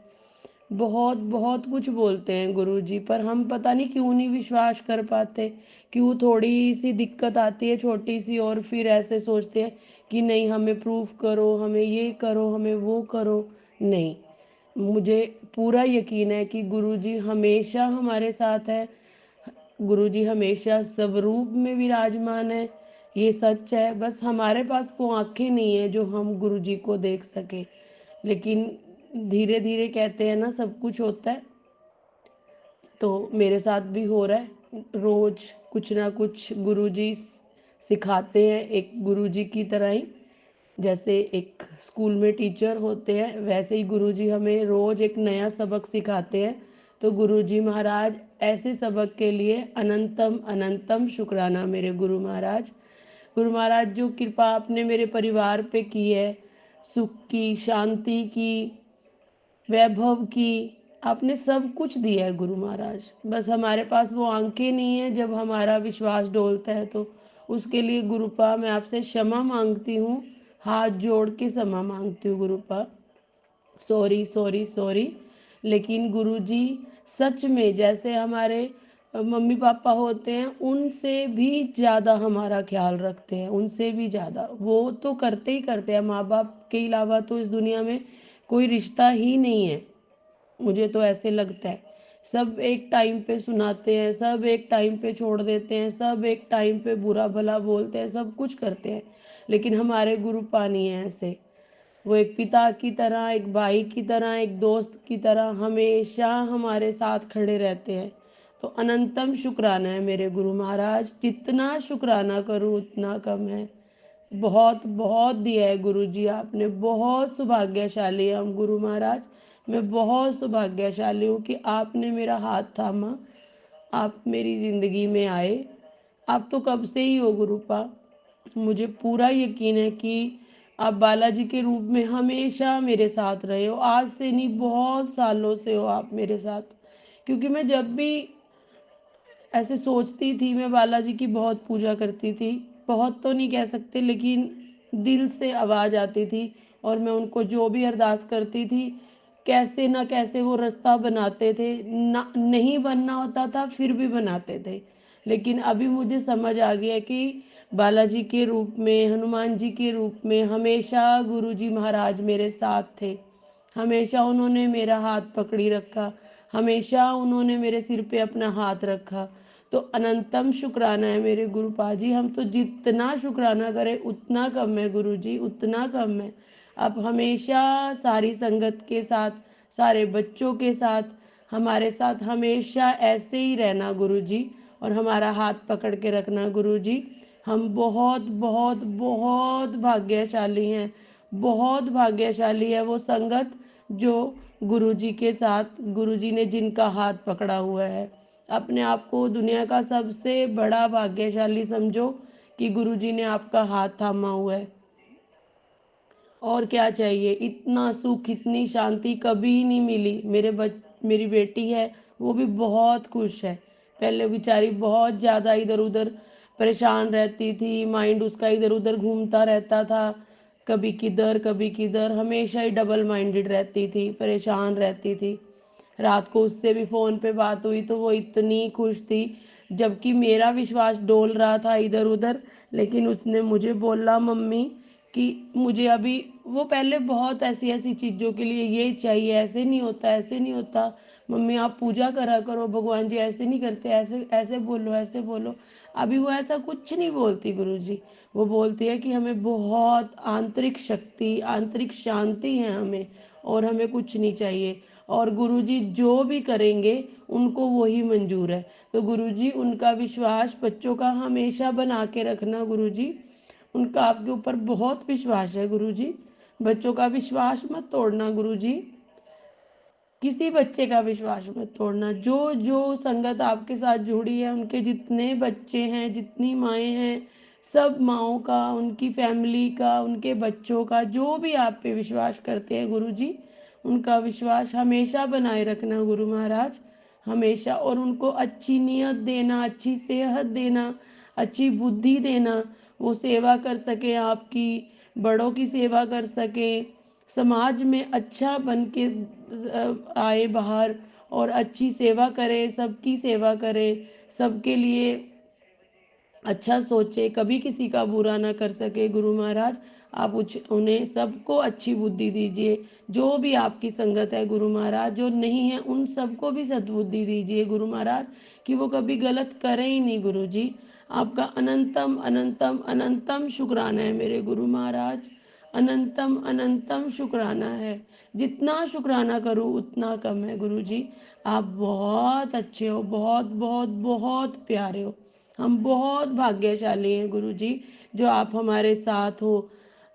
बहुत बहुत कुछ बोलते हैं गुरुजी, पर हम पता नहीं क्यों नहीं विश्वास कर पाते। क्यों थोड़ी सी दिक्कत आती है छोटी सी, और फिर ऐसे सोचते हैं कि नहीं, हमें प्रूफ करो, हमें ये करो, हमें वो करो। नहीं, मुझे पूरा यकीन है कि गुरुजी हमेशा हमारे साथ है। गुरुजी हमेशा स्वरूप में विराजमान है। ये सच है। बस हमारे पास वो आंखें नहीं है जो हम गुरुजी को देख सके। लेकिन धीरे धीरे कहते हैं ना, सब कुछ होता है। तो मेरे साथ भी हो रहा है। रोज कुछ ना कुछ गुरुजी सिखाते हैं, एक गुरुजी की तरह ही। जैसे एक स्कूल में टीचर होते हैं, वैसे ही गुरुजी हमें रोज एक नया सबक सिखाते हैं। तो गुरुजी महाराज, ऐसे सबक के लिए अनंतम अनंतम शुक्राना मेरे गुरु महाराज। गुरु महाराज, जो कृपा आपने मेरे परिवार पे की है, सुख की, शांति की, वैभव की, आपने सब कुछ दिया है गुरु महाराज। बस हमारे पास वो आंखें नहीं है जब हमारा विश्वास डोलता है। तो उसके लिए गुरुपा मैं आपसे क्षमा मांगती हूँ, हाथ जोड़ के क्षमा मांगती हूँ गुरुपा। Sorry sorry sorry. लेकिन गुरुजी सच में जैसे हमारे मम्मी पापा होते हैं, उनसे भी ज़्यादा हमारा ख्याल रखते हैं, उनसे भी ज़्यादा। वो तो करते ही करते हैं, माँ बाप के अलावा तो इस दुनिया में कोई रिश्ता ही नहीं है, मुझे तो ऐसे लगता है। सब एक टाइम पे सुनाते हैं, सब एक टाइम पे छोड़ देते हैं, सब एक टाइम पे बुरा भला बोलते हैं, सब कुछ करते हैं। लेकिन हमारे गुरु पानी है ऐसे। वो एक पिता की तरह, एक भाई की तरह, एक दोस्त की तरह हमेशा हमारे साथ खड़े रहते हैं। तो अनंतम शुक्राना है मेरे गुरु महाराज। जितना शुक्राना करूँ उतना कम है। बहुत बहुत दिया है गुरु जी आपने। बहुत सौभाग्यशाली है हम गुरु महाराज। मैं बहुत सौभाग्यशाली हूँ कि आपने मेरा हाथ थामा, आप मेरी ज़िंदगी में आए। आप तो कब से ही हो गुरुपा। मुझे पूरा यकीन है कि आप बालाजी के रूप में हमेशा मेरे साथ रहे हो। आज से नहीं, बहुत सालों से हो आप मेरे साथ। क्योंकि मैं जब भी ऐसे सोचती थी, मैं बालाजी की बहुत पूजा करती थी। बहुत तो नहीं कह सकते, लेकिन दिल से आवाज़ आती थी, और मैं उनको जो भी अरदास करती थी, कैसे ना कैसे वो रास्ता बनाते थे। ना नहीं बनना होता था फिर भी बनाते थे। लेकिन अभी मुझे समझ आ गया कि बालाजी के रूप में, हनुमान जी के रूप में हमेशा गुरु जी महाराज मेरे साथ थे। हमेशा उन्होंने मेरा हाथ पकड़ी रखा, हमेशा उन्होंने मेरे सिर पे अपना हाथ रखा। तो अनंतम शुक्राना है मेरे गुरुपा जी। हम तो जितना शुक्राना करें उतना कम है गुरु जी, उतना कम है। आप हमेशा सारी संगत के साथ, सारे बच्चों के साथ, हमारे साथ हमेशा ऐसे ही रहना गुरु जी, और हमारा हाथ पकड़ के रखना गुरु जी। हम बहुत बहुत बहुत भाग्यशाली हैं, बहुत भाग्यशाली है वो संगत जो गुरु जी के साथ, गुरु जी ने जिनका हाथ पकड़ा हुआ है। अपने आप को दुनिया का सबसे बड़ा भाग्यशाली समझो कि गुरु जी ने आपका हाथ थामा हुआ है। और क्या चाहिए, इतना सुख, इतनी शांति कभी नहीं मिली। मेरी बेटी है, वो भी बहुत खुश है। पहले बेचारी बहुत ज़्यादा इधर उधर परेशान रहती थी, माइंड उसका इधर उधर घूमता रहता था, कभी किधर कभी किधर, हमेशा ही डबल माइंडेड रहती थी, परेशान रहती थी। रात को उससे भी फ़ोन पे बात हुई तो वो इतनी खुश थी, जबकि मेरा विश्वास डोल रहा था इधर उधर। लेकिन उसने मुझे बोला, मम्मी कि मुझे अभी, वो पहले बहुत ऐसी ऐसी चीज़ों के लिए ये चाहिए, ऐसे नहीं होता, ऐसे नहीं होता, मम्मी आप पूजा करा करो, भगवान जी ऐसे नहीं करते, ऐसे ऐसे बोलो, ऐसे बोलो। अभी वो ऐसा कुछ नहीं बोलती गुरु जी। वो बोलती है कि हमें बहुत आंतरिक शक्ति, आंतरिक शांति है हमें, और हमें कुछ नहीं चाहिए। और गुरुजी जो भी करेंगे उनको वही मंजूर है। तो गुरुजी, उनका विश्वास बच्चों का हमेशा बना के रखना गुरुजी। उनका आपके ऊपर बहुत विश्वास है गुरुजी, बच्चों का विश्वास मत तोड़ना गुरुजी, किसी बच्चे का विश्वास मत तोड़ना। जो जो संगत आपके साथ जुड़ी है, उनके जितने बच्चे हैं, जितनी माएँ हैं, सब माँओं का, उनकी फैमिली का, उनके बच्चों का, जो भी आप पे विश्वास करते हैं गुरुजी, उनका विश्वास हमेशा बनाए रखना गुरु महाराज, हमेशा। और उनको अच्छी नीयत देना, अच्छी सेहत देना, अच्छी बुद्धि देना, वो सेवा कर सके आपकी, बड़ों की सेवा कर सके, समाज में अच्छा बन के आए बाहर, और अच्छी सेवा करे, सबकी सेवा करे, सबके लिए अच्छा सोचे, कभी किसी का बुरा ना कर सके गुरु महाराज। आप उन्हें सबको अच्छी बुद्धि दीजिए, जो भी आपकी संगत है गुरु महाराज, जो नहीं है उन सबको भी सद्बुद्धि दीजिए गुरु महाराज, कि वो कभी गलत करें ही नहीं गुरु जी। आपका अनंतम अनंतम अनंतम शुक्राना है मेरे गुरु महाराज, अनंतम अनंतम शुक्राना है। जितना शुक्राना करूँ उतना कम है गुरु जी। आप बहुत अच्छे हो, बहुत बहुत बहुत प्यारे हो। हम बहुत भाग्यशाली हैं गुरु जी, जो आप हमारे साथ हो।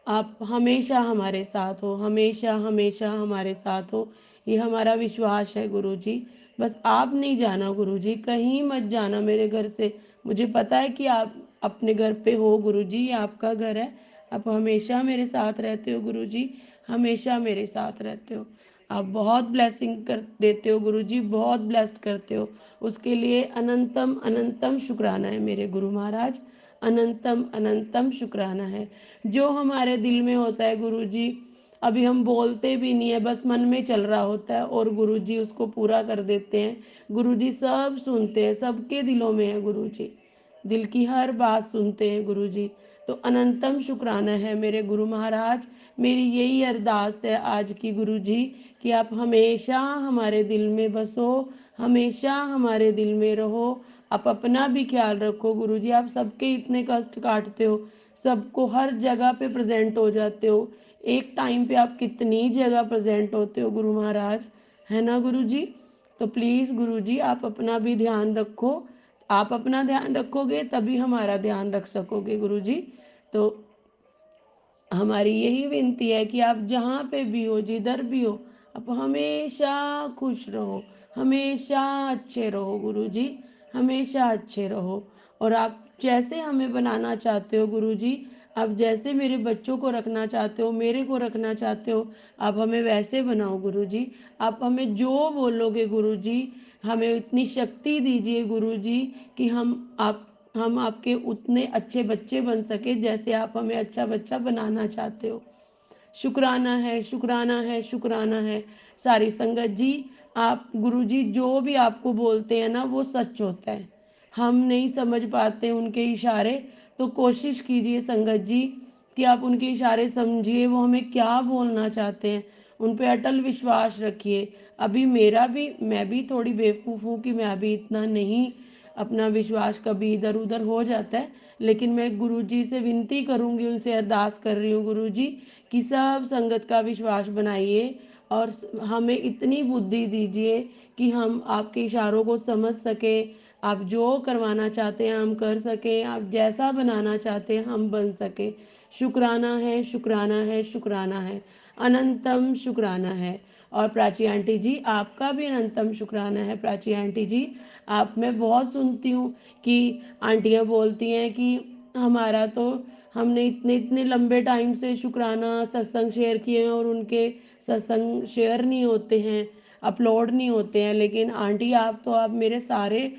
आप हमेशा हमारे साथ हो, हमेशा हमेशा हमारे साथ हो, ये हमारा विश्वास है गुरु जी। बस आप नहीं जाना गुरु जी, कहीं मत जाना मेरे घर से। मुझे पता है कि आप अपने घर पे हो गुरु जी, ये आपका घर है। आप हमेशा मेरे साथ रहते हो गुरु जी, हमेशा मेरे साथ रहते हो। आप बहुत ब्लेसिंग कर देते हो गुरु जी, बहुत ब्लेस्ड करते हो। उसके लिए अनंतम अनंतम शुक्राना है मेरे गुरु महाराज, अनंतम अनंतम शुक्राना है। जो हमारे दिल में होता है गुरु जी, अभी हम बोलते भी नहीं है, बस मन में चल रहा होता है, और गुरु जी उसको पूरा कर देते हैं। गुरु जी सब सुनते हैं, सबके दिलों में है गुरु जी, दिल की हर बात सुनते हैं गुरु जी। तो अनंतम शुक्राना है मेरे गुरु महाराज। मेरी यही अरदास है आज की गुरु जी, कि आप हमेशा हमारे दिल में बसो, हमेशा हमारे दिल में रहो। आप अपना भी ख्याल रखो गुरु जी, आप सबके इतने कष्ट काटते हो, सबको हर जगह पे प्रेजेंट हो जाते हो। एक टाइम पे आप कितनी जगह प्रेजेंट होते हो गुरु महाराज, है ना गुरु जी। तो प्लीज़ गुरु जी, आप अपना भी ध्यान रखो। आप अपना ध्यान रखोगे तभी हमारा ध्यान रख सकोगे गुरु जी। तो हमारी यही विनती है कि आप जहाँ पे भी हो, जिधर भी हो, आप हमेशा खुश रहो, हमेशा अच्छे रहो गुरु जी, हमेशा अच्छे रहो। और आप जैसे हमें बनाना चाहते हो गुरु जी, आप जैसे मेरे बच्चों को रखना चाहते हो, मेरे को रखना चाहते हो, आप हमें वैसे बनाओ गुरु जी। आप हमें जो बोलोगे गुरु जी, हमें इतनी शक्ति दीजिए गुरु जी, कि हम आपके उतने अच्छे बच्चे बन सके, जैसे आप हमें अच्छा बच्चा बनाना चाहते हो। शुक्राना है, शुक्राना है, शुक्राना है। सारी संगत जी, आप गुरु जी जो भी आपको बोलते हैं ना, वो सच होता है। हम नहीं समझ पाते उनके इशारे, तो कोशिश कीजिए संगत जी कि आप उनके इशारे समझिए, वो हमें क्या बोलना चाहते हैं, उन पे अटल विश्वास रखिए। अभी मैं भी थोड़ी बेवकूफ़ हूँ कि मैं अभी इतना नहीं अपना विश्वास कभी इधर उधर हो जाता है, लेकिन मैं गुरुजी से विनती करूँगी, उनसे अरदास कर रही हूँ गुरुजी कि सब संगत का विश्वास बनाइए और हमें इतनी बुद्धि दीजिए कि हम आपके इशारों को समझ सकें, आप जो करवाना चाहते हैं हम कर सकें, आप जैसा बनाना चाहते हैं हम बन सकें। शुक्राना है, शुक्राना है, शुक्राना है, अनंतम शुक्राना है। और प्राची आंटी जी आपका भी अनंतम शुक्राना है। प्राची आंटी जी आप मैं बहुत सुनती हूँ कि आंटियाँ बोलती हैं कि हमारा तो हमने इतने इतने लंबे टाइम से शुक्राना सत्संग शेयर किए हैं और उनके सत्संग शेयर नहीं होते हैं, अपलोड नहीं होते हैं, लेकिन आंटी आप मेरे सारे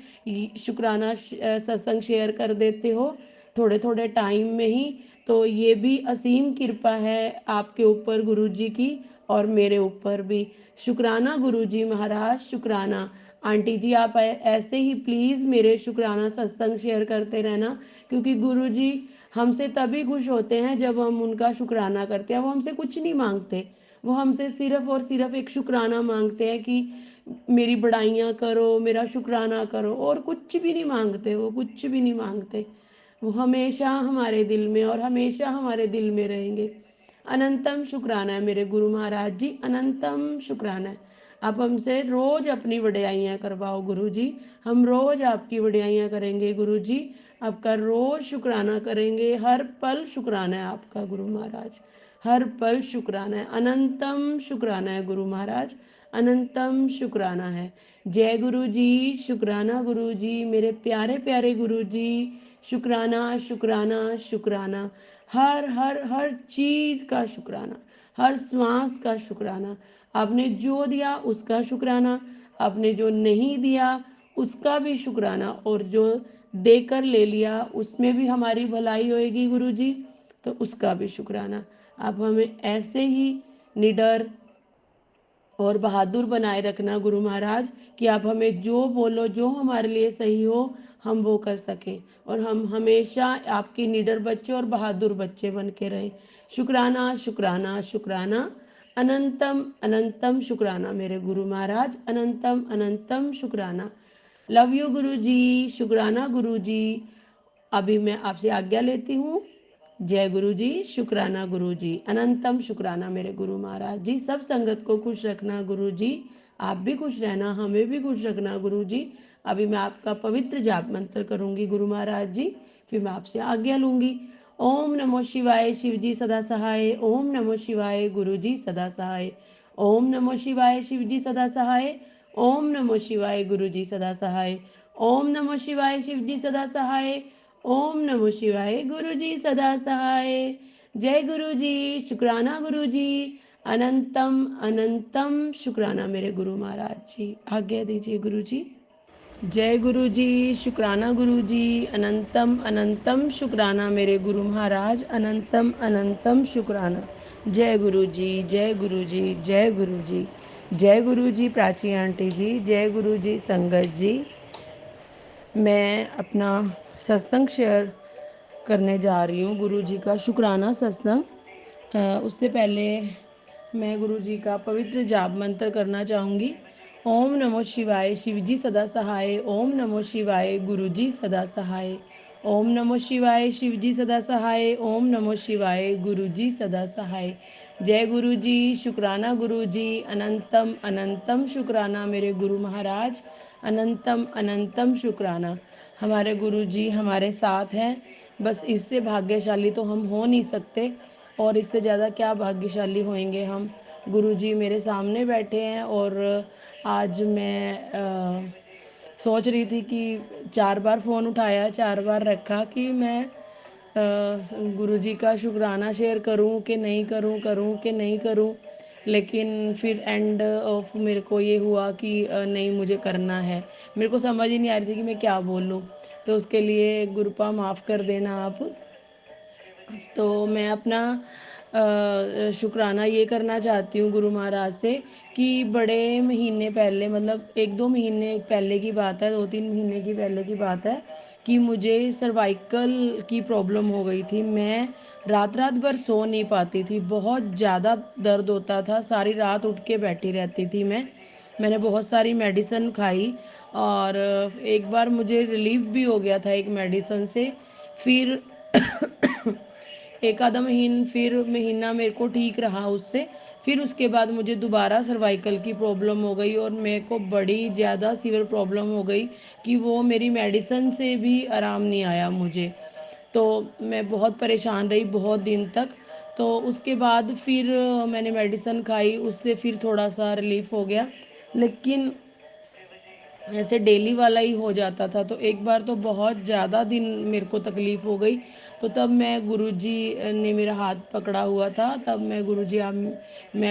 शुक्राना सत्संग शेयर कर देते हो थोड़े थोड़े टाइम में ही। तो ये भी असीम कृपा है आपके ऊपर गुरुजी की और मेरे ऊपर भी। शुक्राना गुरुजी महाराज, शुक्राना। आंटी जी आप ऐसे ही प्लीज़ मेरे शुक्राना सत्संग शेयर करते रहना, क्योंकि गुरुजी हमसे तभी खुश होते हैं जब हम उनका शुक्राना करते हैं। वो हमसे कुछ नहीं मांगते, वो हमसे सिर्फ और सिर्फ एक शुक्राना मांगते हैं कि मेरी बड़ाइयाँ करो, मेरा शुक्राना करो, और कुछ भी नहीं मांगते, वो कुछ भी नहीं मांगते। वो हमेशा हमारे दिल में और हमेशा हमारे दिल में रहेंगे। अनंतम शुक्राना है मेरे गुरु महाराज जी, अनंतम शुक्राना है। आप हमसे रोज अपनी वड्याइयाँ करवाओ गुरु जी, हम रोज आपकी वड्याइयाँ करेंगे गुरु जी, आपका रोज शुक्राना करेंगे, हर पल शुक्राना है आपका गुरु महाराज, हर पल शुक्राना है, अनंतम शुक्राना है गुरु महाराज, अनंतम शुक्राना है। जय गुरु जी, शुक्राना गुरु जी, मेरे प्यारे प्यारे गुरु जी, शुक्राना शुक्राना शुक्राना, हर हर हर चीज का शुक्राना, हर श्वास का शुक्राना। आपने जो दिया उसका शुक्राना, आपने जो नहीं दिया उसका भी शुक्राना, और जो देकर ले लिया उसमें भी हमारी भलाई होएगी गुरु जी, तो उसका भी शुक्राना। आप हमें ऐसे ही निडर और बहादुर बनाए रखना गुरु महाराज, कि आप हमें जो बोलो, जो हमारे लिए सही हो, हम वो कर सकें, और हम हमेशा आपके निडर बच्चे और बहादुर बच्चे बन के रहें। शुक्राना शुक्राना शुक्राना, अनंतम अनंतम शुक्राना मेरे गुरु महाराज, अनंतम अनंतम शुक्राना। लव यू गुरु जी, शुक्राना गुरु जी। अभी मैं आपसे आज्ञा लेती हूँ। जय गुरु जी, शुक्राना गुरु जी, अनंतम शुक्राना मेरे गुरु महाराज जी। सब संगत को खुश रखना गुरु जी, आप भी खुश रहना, हमें भी खुश रखना गुरु जी। अभी मैं आपका पवित्र जाप मंत्र करूंगी गुरु महाराज जी, फिर मैं आपसे आज्ञा लूंगी। ओम नमो शिवाय, शिव जी सदा सहाय। ओम नमो शिवाय, गुरु जी सदा सहाय। ओम नमो शिवाय, शिव जी सदा सहाय। ओम नमो शिवाय, गुरु जी सदा सहाय। ओम नमो शिवाय, शिव जी सदा सहाय। ओम नमो शिवाय, गुरु जी सदा सहाय। जय गुरु जी, शुक्राना गुरु जी, अनंतम अनंतम शुक्राना मेरे गुरु महाराज जी। आज्ञा दीजिए गुरु जी। जय गुरु जी, शुक्राना गुरु जी, अनंतम अनंतम शुक्राना मेरे गुरु महाराज, अनंतम अनंतम शुक्राना। जय गुरु जी, जय गुरु जी, जय गुरु जी, जय गुरु जी प्राची आंटी जी, जय गुरु जी संगत जी। मैं अपना सत्संग शेयर करने जा रही हूँ, गुरु जी का शुक्राना सत्संग। उससे पहले मैं गुरु जी का पवित्र जाप मंत्र करना चाहूँगी। ओम नमो शिवाय, शिव जी सदा सहाय। ओम नमो शिवाय, गुरु जी सदा सहाय। ओम नमो शिवाय, शिव जी सदा सहाय। ओम नमो शिवाय, गुरु जी सदा सहाय। जय गुरु जी, शुक्राना गुरु जी, अनंतम अनंतम शुक्राना मेरे गुरु महाराज, अनंतम अनंतम शुक्राना। हमारे गुरु जी हमारे साथ हैं, बस इससे भाग्यशाली तो हम हो नहीं सकते, और इससे ज़्यादा क्या भाग्यशाली होंगे हम। गुरु जी मेरे सामने बैठे हैं, और आज मैं सोच रही थी कि 4 बार फ़ोन उठाया, 4 बार रखा कि मैं गुरु जी का शुक्राना शेयर करूं कि नहीं करूं, करूं कि नहीं करूं। लेकिन फिर एंड ऑफ मेरे को ये हुआ कि नहीं, मुझे करना है। मेरे को समझ ही नहीं आ रही थी कि मैं क्या बोलूं, तो उसके लिए गुरुपा माफ़ कर देना आप। तो मैं अपना शुक्राना ये करना चाहती हूँ गुरु महाराज से, कि बड़े महीने पहले, मतलब 1-2 महीने पहले की बात है, 2-3 महीने की पहले की बात है, कि मुझे सर्वाइकल की प्रॉब्लम हो गई थी। मैं रात रात भर सो नहीं पाती थी, बहुत ज़्यादा दर्द होता था, सारी रात उठ के बैठी रहती थी। मैंने बहुत सारी मेडिसिन खाई, और एक बार मुझे रिलीफ भी हो गया था एक मेडिसिन से। फिर एक आधा महीना मेरे को ठीक रहा उससे। फिर उसके बाद मुझे दोबारा सर्वाइकल की प्रॉब्लम हो गई और मेरे को बड़ी ज़्यादा सीवियर प्रॉब्लम हो गई कि वो मेरी मेडिसिन से भी आराम नहीं आया मुझे। तो मैं बहुत परेशान रही बहुत दिन तक। तो उसके बाद फिर मैंने मेडिसिन खाई, उससे फिर थोड़ा सा रिलीफ हो गया, लेकिन ऐसे डेली वाला ही हो जाता था। तो एक बार तो बहुत ज़्यादा दिन मेरे को तकलीफ़ हो गई। तो तब मैं गुरुजी ने मेरा हाथ पकड़ा हुआ था, तब मैं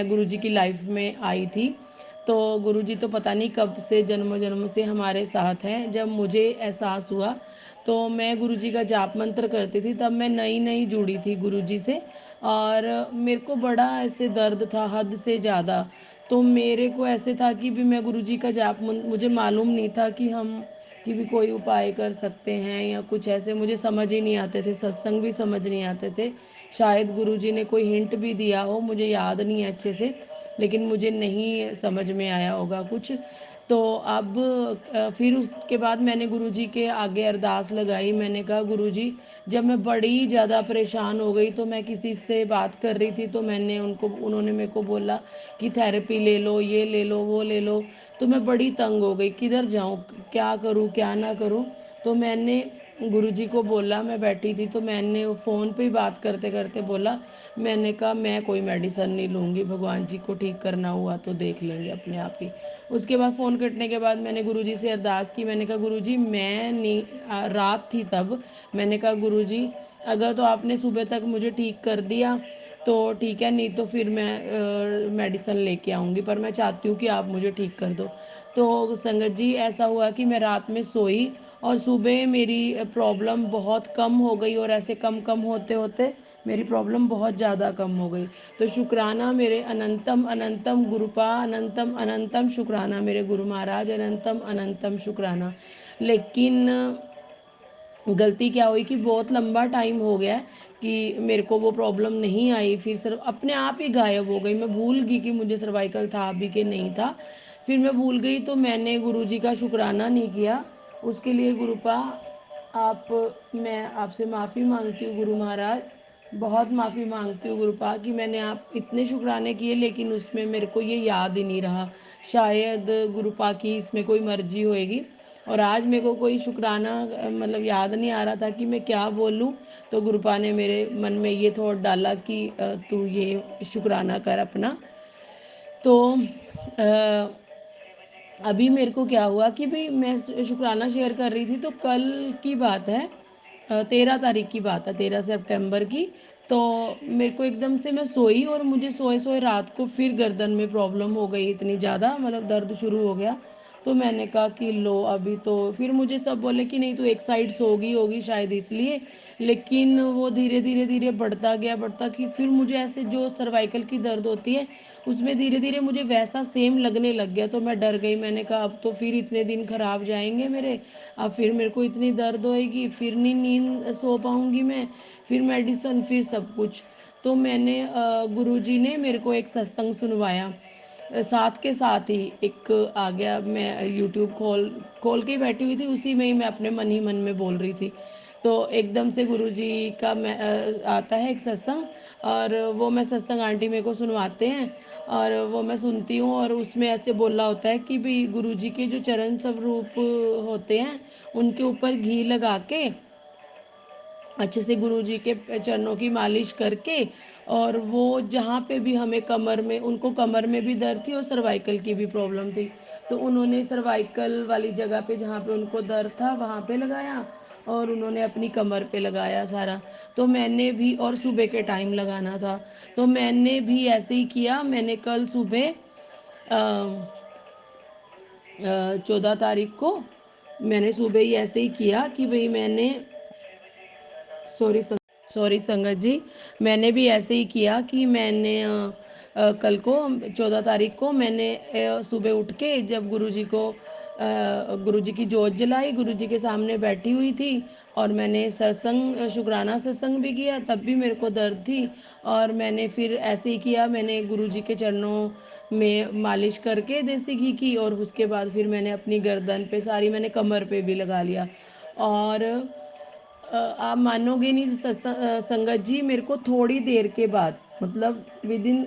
गुरुजी की लाइफ में आई थी। तो गुरुजी तो पता नहीं कब से जन्मों जन्म से हमारे साथ हैं। जब मुझे एहसास हुआ तो मैं गुरुजी का जाप मंत्र करती थी, तब मैं नई नई जुड़ी थी गुरुजी से। और मेरे को बड़ा ऐसे दर्द था हद से ज़्यादा। तो मेरे को ऐसे था कि भी मैं गुरुजी का जाप मुझे मालूम नहीं था कि भी कोई उपाय कर सकते हैं या कुछ ऐसे, मुझे समझ ही नहीं आते थे, सत्संग भी समझ नहीं आते थे। शायद गुरुजी ने कोई हिंट भी दिया हो, मुझे याद नहीं है अच्छे से, लेकिन मुझे नहीं समझ में आया होगा कुछ। तो अब फिर उसके बाद मैंने गुरुजी के आगे अरदास लगाई। मैंने कहा गुरुजी, जब मैं बड़ी ज़्यादा परेशान हो गई तो मैं किसी से बात कर रही थी, तो उन्होंने मेरे को बोला कि थेरेपी ले लो, ये ले लो, वो ले लो। तो मैं बड़ी तंग हो गई, किधर जाऊँ, क्या करूँ क्या ना करूँ। तो मैंने गुरुजी को बोला, मैं बैठी थी तो मैंने फ़ोन पे ही बात करते करते बोला, मैंने कहा मैं कोई मेडिसिन नहीं लूँगी, भगवान जी को ठीक करना हुआ तो देख लेंगे अपने आप ही। उसके बाद फ़ोन कटने के बाद मैंने गुरुजी से अरदास की। मैंने कहा गुरुजी, मैं नहीं रात थी तब। मैंने कहा गुरुजी, अगर तो आपने सुबह तक मुझे ठीक कर दिया तो ठीक है, नहीं तो फिर मैं मेडिसिन लेके आऊँगी, पर मैं चाहती हूँ कि आप मुझे ठीक कर दो। तो संगत जी, ऐसा हुआ कि मैं रात में सोई और सुबह मेरी प्रॉब्लम बहुत कम हो गई, और ऐसे कम कम होते होते मेरी प्रॉब्लम बहुत ज़्यादा कम हो गई। तो शुक्राना मेरे अनंतम अनंतम गुरुपा, अनंतम अनंतम शुक्राना मेरे गुरु महाराज, अनंतम अनंतम शुक्राना। लेकिन गलती क्या हुई कि बहुत लंबा टाइम हो गया कि मेरे को वो प्रॉब्लम नहीं आई, फिर सिर्फ अपने आप ही गायब हो गई। मैं भूल गई कि मुझे सर्वाइकल था भी कि नहीं था, फिर मैं भूल गई। तो मैंने गुरुजी का शुक्राना नहीं किया। उसके लिए गुरुपा आप मैं आपसे माफ़ी मांगती हूँ गुरु महाराज, बहुत माफ़ी मांगती हूँ गुरुपा कि मैंने आप इतने शुक्राने किए लेकिन उसमें मेरे को ये याद ही नहीं रहा। शायद गुरुपा की इसमें कोई मर्जी होएगी। और आज मेरे को कोई शुक्राना मतलब याद नहीं आ रहा था कि मैं क्या बोलूं। तो गुरुपा ने मेरे मन में ये थॉट डाला कि तू ये शुक्राना कर अपना। तो अभी मेरे को क्या हुआ कि भाई मैं शुक्राना शेयर कर रही थी, तो कल की बात है, 13 तारीख की बात है, 13 सितंबर की। तो मेरे को एकदम से मैं सोई और मुझे सोए सोए रात को फिर गर्दन में प्रॉब्लम हो गई, इतनी ज़्यादा मतलब दर्द शुरू हो गया। तो मैंने कहा कि लो अभी तो, फिर मुझे सब बोले कि नहीं, तो एक साइड सो गई होगी शायद इसलिए। लेकिन वो धीरे धीरे धीरे बढ़ता गया, बढ़ता कि फिर मुझे ऐसे जो सर्वाइकल की दर्द होती है उसमें धीरे धीरे मुझे वैसा सेम लगने लग गया। तो मैं डर गई, मैंने कहा अब तो फिर इतने दिन खराब जाएंगे मेरे, अब फिर मेरे को इतनी दर्द होएगी, फिर नहीं नींद सो पाऊंगी मैं, फिर मेडिसिन, फिर सब कुछ। तो मैंने गुरुजी ने मेरे को एक सत्संग सुनवाया। साथ के साथ ही एक आ गया, मैं यूट्यूब खोल खोल के बैठी हुई थी, उसी में ही मैं अपने मन ही मन में बोल रही थी। तो एकदम से गुरुजी का आता है एक सत्संग, और वो मैं सत्संग आंटी मेरे को सुनवाते हैं और वो मैं सुनती हूँ। और उसमें ऐसे बोला होता है कि भाई गुरुजी के जो चरण स्वरूप होते हैं उनके ऊपर घी लगा के अच्छे से गुरुजी के चरणों की मालिश करके, और वो जहाँ पे भी हमें कमर में, उनको कमर में भी दर्द थी और सर्वाइकल की भी प्रॉब्लम थी, तो उन्होंने सर्वाइकल वाली जगह पे जहाँ पे उनको दर्द था वहाँ पे लगाया, और उन्होंने अपनी कमर पे लगाया सारा। तो मैंने भी, और सुबह के टाइम लगाना था, तो मैंने भी ऐसे ही किया। मैंने कल सुबह 14 तारीख को मैंने सुबह ही ऐसे ही किया कि भाई मैंने, सॉरी संगत जी, मैंने भी ऐसे ही किया कि मैंने कल को 14 तारीख को मैंने सुबह उठ के जब गुरुजी की जोत जलाई, गुरुजी के सामने बैठी हुई थी, और मैंने सत्संग शुक्राना सत्संग भी किया, तब भी मेरे को दर्द थी। और मैंने फिर ऐसे ही किया, मैंने गुरुजी के चरणों में मालिश करके देसी घी की, और उसके बाद फिर मैंने अपनी गर्दन पे सारी, मैंने कमर पे भी लगा लिया। और आप मानोगे नहीं संगत जी, मेरे को थोड़ी देर के बाद, मतलब विदिन,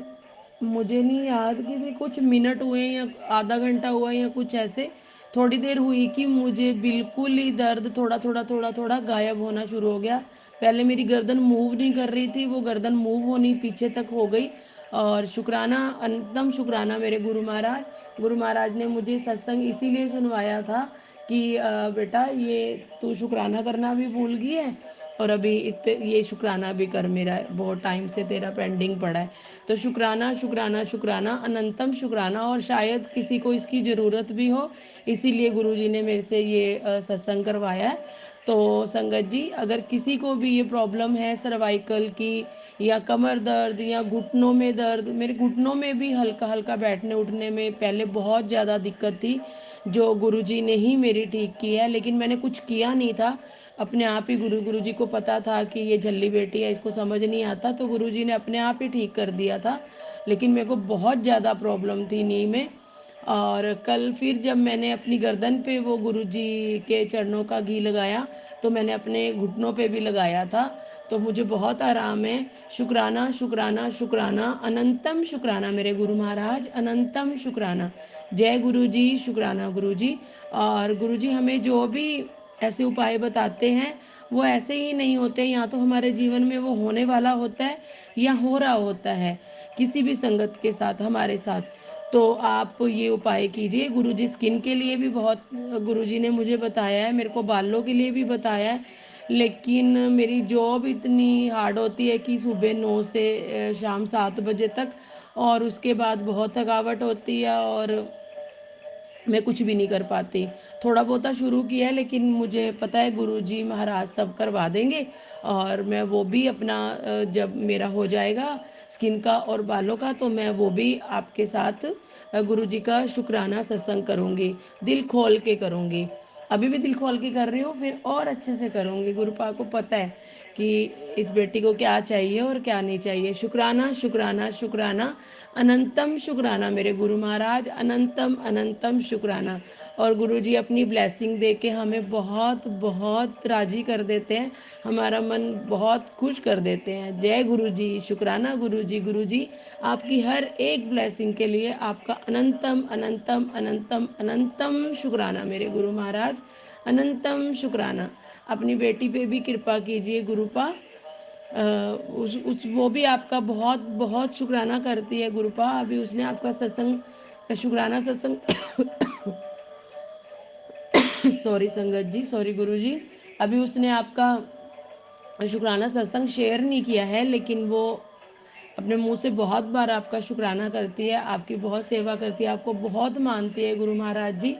मुझे नहीं याद कि भी कुछ मिनट हुए या आधा घंटा हुआ या कुछ ऐसे, थोड़ी देर हुई कि मुझे बिल्कुल ही दर्द थोड़ा थोड़ा थोड़ा थोड़ा गायब होना शुरू हो गया। पहले मेरी गर्दन मूव नहीं कर रही थी, वो गर्दन मूव होनी पीछे तक हो गई। और शुक्राना, अनंतम शुक्राना मेरे गुरु महाराज। गुरु महाराज ने मुझे सत्संग इसीलिए सुनवाया था कि बेटा ये तू शुक्राना करना भी भूल गई है, और अभी इस पे ये शुक्राना भी कर, मेरा बहुत टाइम से तेरा पेंडिंग पड़ा है। तो शुक्राना शुक्राना शुक्राना, अनंतम शुक्राना, और शायद किसी को इसकी ज़रूरत भी हो, इसीलिए गुरुजी ने मेरे से ये सत्संग करवाया है। तो संगत जी, अगर किसी को भी ये प्रॉब्लम है सर्वाइकल की, या कमर दर्द, या घुटनों में दर्द, मेरे घुटनों में भी हल्का हल्का बैठने उठने में पहले बहुत ज़्यादा दिक्कत थी, जो गुरुजी ने ही मेरी ठीक की है, लेकिन मैंने कुछ किया नहीं था, अपने आप ही गुरुजी को पता था कि ये झल्ली बेटी है, इसको समझ नहीं आता, तो गुरुजी ने अपने आप ही ठीक कर दिया था। लेकिन मेरे को बहुत ज़्यादा प्रॉब्लम थी नी में। और कल फिर जब मैंने अपनी गर्दन पे वो गुरुजी के चरणों का घी लगाया, तो मैंने अपने घुटनों पे भी लगाया था, तो मुझे बहुत आराम है। शुक्राना शुक्राना शुक्राना, अनंतम शुक्राना मेरे गुरु महाराज, अनंतम शुक्राना। जय गुरु जी, शुक्राना गुरु जी। और गुरु जी हमें जो भी ऐसे उपाय बताते हैं, वो ऐसे ही नहीं होते, या तो हमारे जीवन में वो होने वाला होता है या हो रहा होता है किसी भी संगत के साथ, हमारे साथ। तो आप ये उपाय कीजिए। गुरुजी स्किन के लिए भी बहुत गुरुजी ने मुझे बताया है, मेरे को बालों के लिए भी बताया है, लेकिन मेरी जॉब इतनी हार्ड होती है कि सुबह 9 से शाम 7 बजे तक, और उसके बाद बहुत थकावट होती है, और मैं कुछ भी नहीं कर पाती। थोड़ा बहुता शुरू किया है, लेकिन मुझे पता है गुरुजी महाराज सब करवा देंगे, और मैं वो भी अपना जब मेरा हो जाएगा स्किन का और बालों का, तो मैं वो भी आपके साथ गुरुजी का शुक्राना सत्संग करूँगी, दिल खोल के करूँगी। अभी भी दिल खोल के कर रही हूँ, फिर और अच्छे से करूँगी। गुरुपा को पता है कि इस बेटी को क्या चाहिए और क्या नहीं चाहिए। शुक्राना शुक्राना शुक्राना, अनंतम शुक्राना मेरे गुरु महाराज, अनंतम अनंतम शुक्राना। और गुरुजी अपनी ब्लेसिंग दे के हमें बहुत बहुत राजी कर देते हैं, हमारा मन बहुत खुश कर देते हैं। जय गुरुजी, शुक्राना गुरुजी। गुरुजी आपकी हर एक ब्लेसिंग के लिए आपका अनंतम अनंतम अनंतम अनंतम शुक्राना मेरे गुरु महाराज, अनंतम शुक्राना। अपनी बेटी पे भी कृपा कीजिए गुरुपा, उस वो भी आपका बहुत बहुत शुक्राना करती है गुरुपा। अभी उसने आपका सत्संग, शुक्राना सत्संग सॉरी संगत जी, सॉरी गुरु जी, अभी उसने आपका शुक्राना सत्संग शेयर नहीं किया है, लेकिन वो अपने मुंह से बहुत बार आपका शुक्राना करती है, आपकी बहुत सेवा करती है, आपको बहुत मानती है गुरु महाराज जी।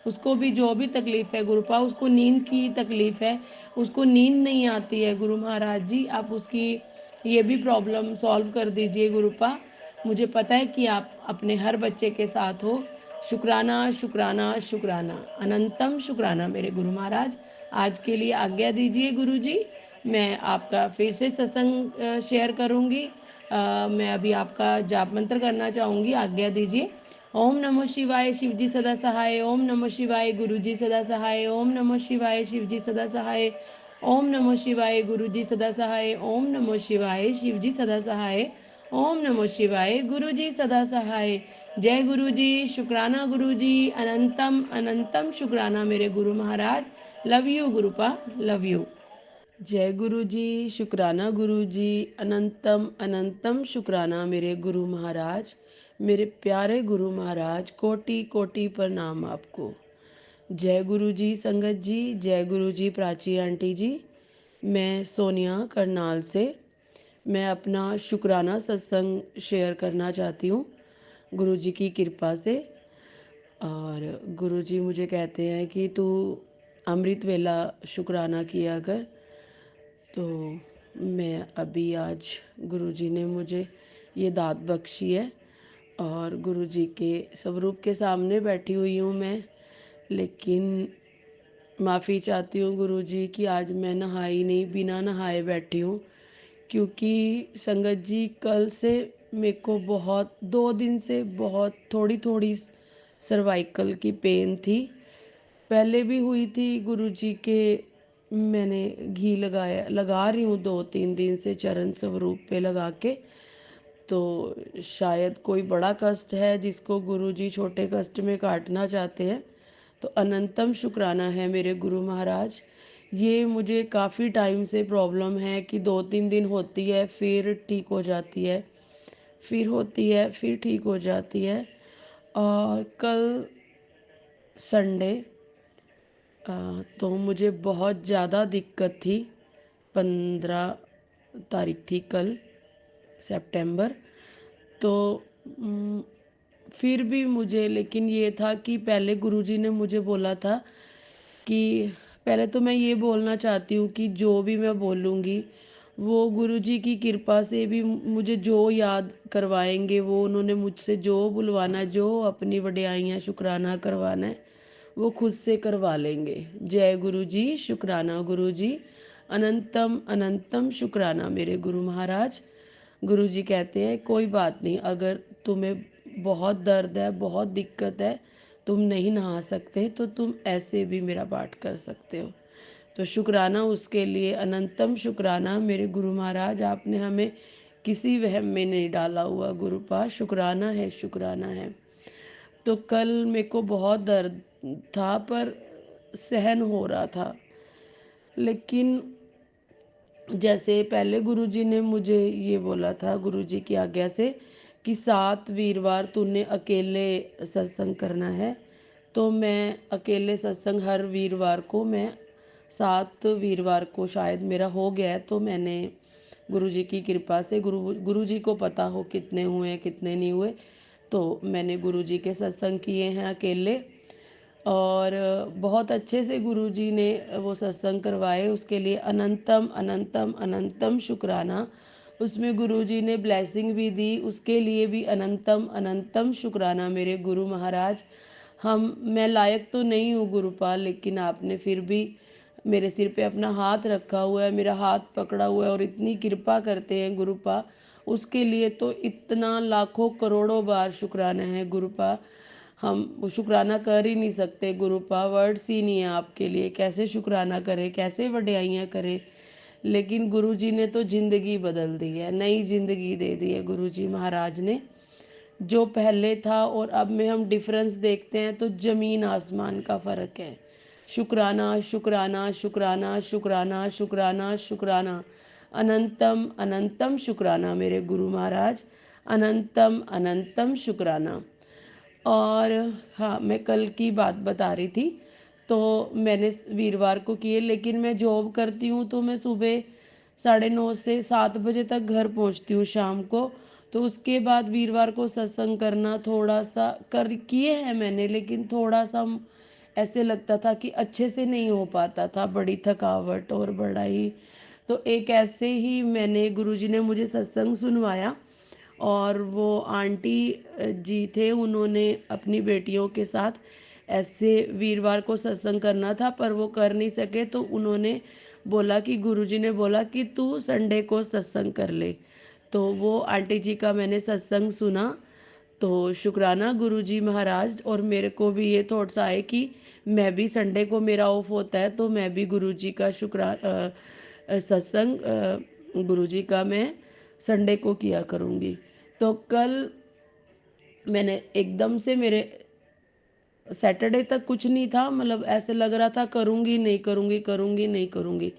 उसको भी जो भी तकलीफ़ है गुरुपा, उसको नींद की तकलीफ़ है, उसको नींद नहीं आती है गुरु महाराज जी, आप उसकी ये भी प्रॉब्लम सॉल्व कर दीजिए गुरुपा। मुझे पता है कि आप अपने हर बच्चे के साथ हो। शुक्राना शुक्राना शुक्राना, अनंतम शुक्राना मेरे गुरु महाराज। आज के लिए आज्ञा दीजिए गुरु जी, मैं आपका फिर से सत्संग शेयर करूँगी। मैं अभी आपका जाप मंत्र करना चाहूँगी, आज्ञा दीजिए। ओम नमः शिवाय, शिवजी सदा सहाय। ओम नमः शिवाय, गुरुजी सदा सहाय। ओम नमः शिवाय, शिवजी सदा सहाय। ओम नमः शिवाय, गुरुजी सदा सहाय। ओम नमः शिवाय, शिवजी सदा सहाय। ओम नमः शिवाय, गुरुजी सदा सहाय। जय गुरुजी, शुक्राना गुरुजी, अनंतम अनंतम शुक्राना मेरे गुरु महाराज। लव यू गुरुपा, लव यू। जय गुरु जी, शुक्राना गुरु जी, अनंतम अनंतम शुक्राना मेरे गुरु महाराज, मेरे प्यारे गुरु महाराज, कोटि कोटि प्रणाम आपको। जय गुरु जी संगत जी, जय गुरु जी प्राची आंटी जी। मैं सोनिया करनाल से, मैं अपना शुक्राना सत्संग शेयर करना चाहती हूँ गुरु जी की कृपा से। और गुरु जी मुझे कहते हैं कि तू अमृत वेला शुक्राना किया कर। तो मैं अभी आज गुरुजी ने मुझे ये दात बख्शी है, और गुरुजी के स्वरूप के सामने बैठी हुई हूँ मैं, लेकिन माफ़ी चाहती हूँ गुरुजी कि आज मैं नहाई नहीं, बिना नहाए बैठी हूँ, क्योंकि संगत जी कल से मेरे को बहुत 2 दिन से बहुत थोड़ी-थोड़ी सर्वाइकल की पेन थी। पहले भी हुई थी गुरुजी के, मैंने घी लगा रही हूँ 2-3 दिन से चरण स्वरूप पे लगा के। तो शायद कोई बड़ा कष्ट है जिसको गुरुजी छोटे कष्ट में काटना चाहते हैं। तो अनंतम शुक्राना है मेरे गुरु महाराज। ये मुझे काफ़ी टाइम से प्रॉब्लम है कि 2-3 दिन होती है, फिर ठीक हो जाती है, फिर होती है, फिर ठीक हो जाती है। और कल संडे तो मुझे बहुत ज़्यादा दिक्कत थी। 15 तारीख थी कल, सितंबर। तो उम, फिर भी मुझे, लेकिन ये था कि पहले गुरुजी ने मुझे बोला था कि पहले तो मैं ये बोलना चाहती हूँ कि जो भी मैं बोलूँगी वो गुरुजी की कृपा से भी मुझे जो याद करवाएँगे, वो उन्होंने मुझसे जो बुलवाना है, जो अपनी वडियाइयाँ शुकराना करवाना है, वो खुद से करवा लेंगे। जय गुरुजी, शुकराना गुरुजी, अनंतम अनंतम शुकराना मेरे गुरु महाराज। गुरुजी कहते हैं कोई बात नहीं, अगर तुम्हें बहुत दर्द है, बहुत दिक्कत है, तुम नहीं नहा सकते तो तुम ऐसे भी मेरा पाठ कर सकते हो। तो शुक्राना उसके लिए, अनंतम शुक्राना मेरे गुरु महाराज, आपने हमें किसी वहम में नहीं डाला हुआ गुरुपा, शुक्राना है, शुक्राना है। तो कल मेरे को बहुत दर्द था पर सहन हो रहा था। लेकिन जैसे पहले गुरुजी ने मुझे ये बोला था गुरुजी की आज्ञा से कि 7 वीरवार तूने अकेले सत्संग करना है। तो मैं अकेले सत्संग हर वीरवार को, मैं 7 वीरवार को शायद मेरा हो गया है। तो मैंने गुरुजी की कृपा से, गुरुजी को पता हो कितने हुए कितने नहीं हुए, तो मैंने गुरुजी के सत्संग किए हैं अकेले। और बहुत अच्छे से गुरुजी ने वो सत्संग करवाए, उसके लिए अनंतम अनंतम अनंतम शुक्राना। उसमें गुरुजी ने ब्लेसिंग भी दी, उसके लिए भी अनंतम अनंतम शुक्राना मेरे गुरु महाराज। मैं लायक तो नहीं हूँ गुरुपाल, लेकिन आपने फिर भी मेरे सिर पे अपना हाथ रखा हुआ है, मेरा हाथ पकड़ा हुआ है और इतनी कृपा करते हैं गुरुपा, उसके लिए तो इतना लाखों करोड़ों बार शुक्राना है गुरुपा। हम शुक्राना कर ही नहीं सकते गुरुपा, वर्ड्स ही नहीं है आपके लिए, कैसे शुक्राना करें, कैसे वडियाइयाँ करें। लेकिन गुरुजी ने तो ज़िंदगी बदल दी है, नई ज़िंदगी दे दी है गुरुजी महाराज ने। जो पहले था और अब में हम डिफरेंस देखते हैं तो ज़मीन आसमान का फ़र्क है। शुक्राना शुक्राना शुक्राना शुक्राना शुक्राना शुक्राना, अनंतम अनंतम शुक्राना मेरे गुरु महाराज, अनंतम अनंतम शुक्राना। और हाँ, मैं कल की बात बता रही थी। तो मैंने वीरवार को किए, लेकिन मैं जॉब करती हूँ तो मैं सुबह 9:30 से 7 बजे तक घर पहुँचती हूँ शाम को। तो उसके बाद वीरवार को सत्संग करना थोड़ा सा कर किए हैं मैंने, लेकिन थोड़ा सा ऐसे लगता था कि अच्छे से नहीं हो पाता था, बड़ी थकावट और बड़ा ही। तो एक ऐसे ही मैंने, गुरुजी ने मुझे सत्संग सुनवाया और वो आंटी जी थे, उन्होंने अपनी बेटियों के साथ ऐसे वीरवार को सत्संग करना था पर वो कर नहीं सके, तो उन्होंने बोला कि गुरुजी ने बोला कि तू संडे को सत्संग कर ले। तो वो आंटी जी का मैंने सत्संग सुना। तो शुक्राना गुरुजी महाराज, और मेरे को भी ये थॉट्स आए कि मैं भी संडे को मेरा ऑफ होता है तो मैं भी गुरुजी का सत्संग गुरुजी का मैं संडे को किया करूँगी। तो कल मैंने एकदम से, मेरे सैटरडे तक कुछ नहीं था, मतलब ऐसे लग रहा था करूँगी नहीं करूँगी, करूँगी नहीं करूँगी।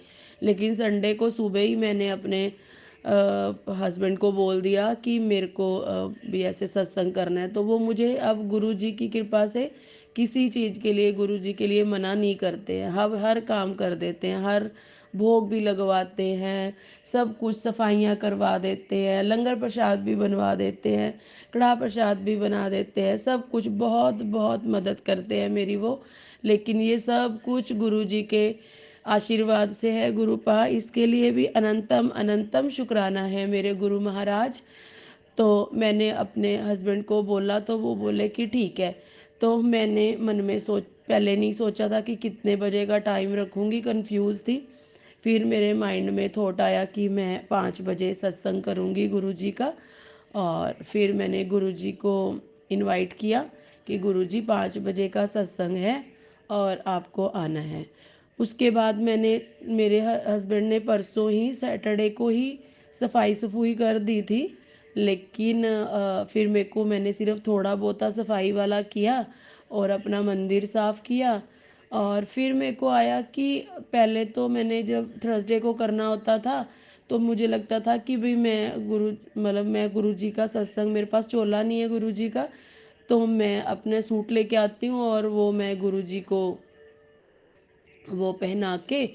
लेकिन संडे को सुबह ही मैंने अपने हस्बैंड को बोल दिया कि मेरे को भी ऐसे सत्संग करना है। तो वो मुझे अब गुरुजी की कृपा से किसी चीज़ के लिए, गुरुजी के लिए मना नहीं करते हैं, हम हर काम कर देते हैं, हर भोग भी लगवाते हैं, सब कुछ सफाइयाँ करवा देते हैं, लंगर प्रसाद भी बनवा देते हैं, कढ़ा प्रसाद भी बना देते हैं, सब कुछ बहुत बहुत मदद करते हैं मेरी वो। लेकिन ये सब कुछ गुरुजी के आशीर्वाद से है गुरुपा, इसके लिए भी अनंतम अनंतम शुक्राना है मेरे गुरु महाराज। तो मैंने अपने हस्बैंड को बोला तो वो बोले कि ठीक है। तो मैंने मन में पहले नहीं सोचा था कि कितने बजे का टाइम रखूँगी, कंफ्यूज थी। फिर मेरे माइंड में थॉट आया कि मैं 5 बजे सत्संग करूँगी गुरुजी का, और फिर मैंने गुरुजी को इनवाइट किया कि गुरुजी 5 बजे का सत्संग है और आपको आना है। उसके बाद मेरे हस्बैंड ने परसों ही सैटरडे को ही सफाई सफूई कर दी थी, लेकिन फिर मैंने सिर्फ थोड़ा बहुत सफाई वाला किया और अपना मंदिर साफ़ किया। और फिर मेरे को आया कि पहले तो मैंने जब थर्सडे को करना होता था तो मुझे लगता था कि भाई मैं गुरु जी का सत्संग, मेरे पास चोला नहीं है गुरु जी का, तो मैं अपने सूट लेके आती हूँ और वो मैं गुरु जी को वो पहना के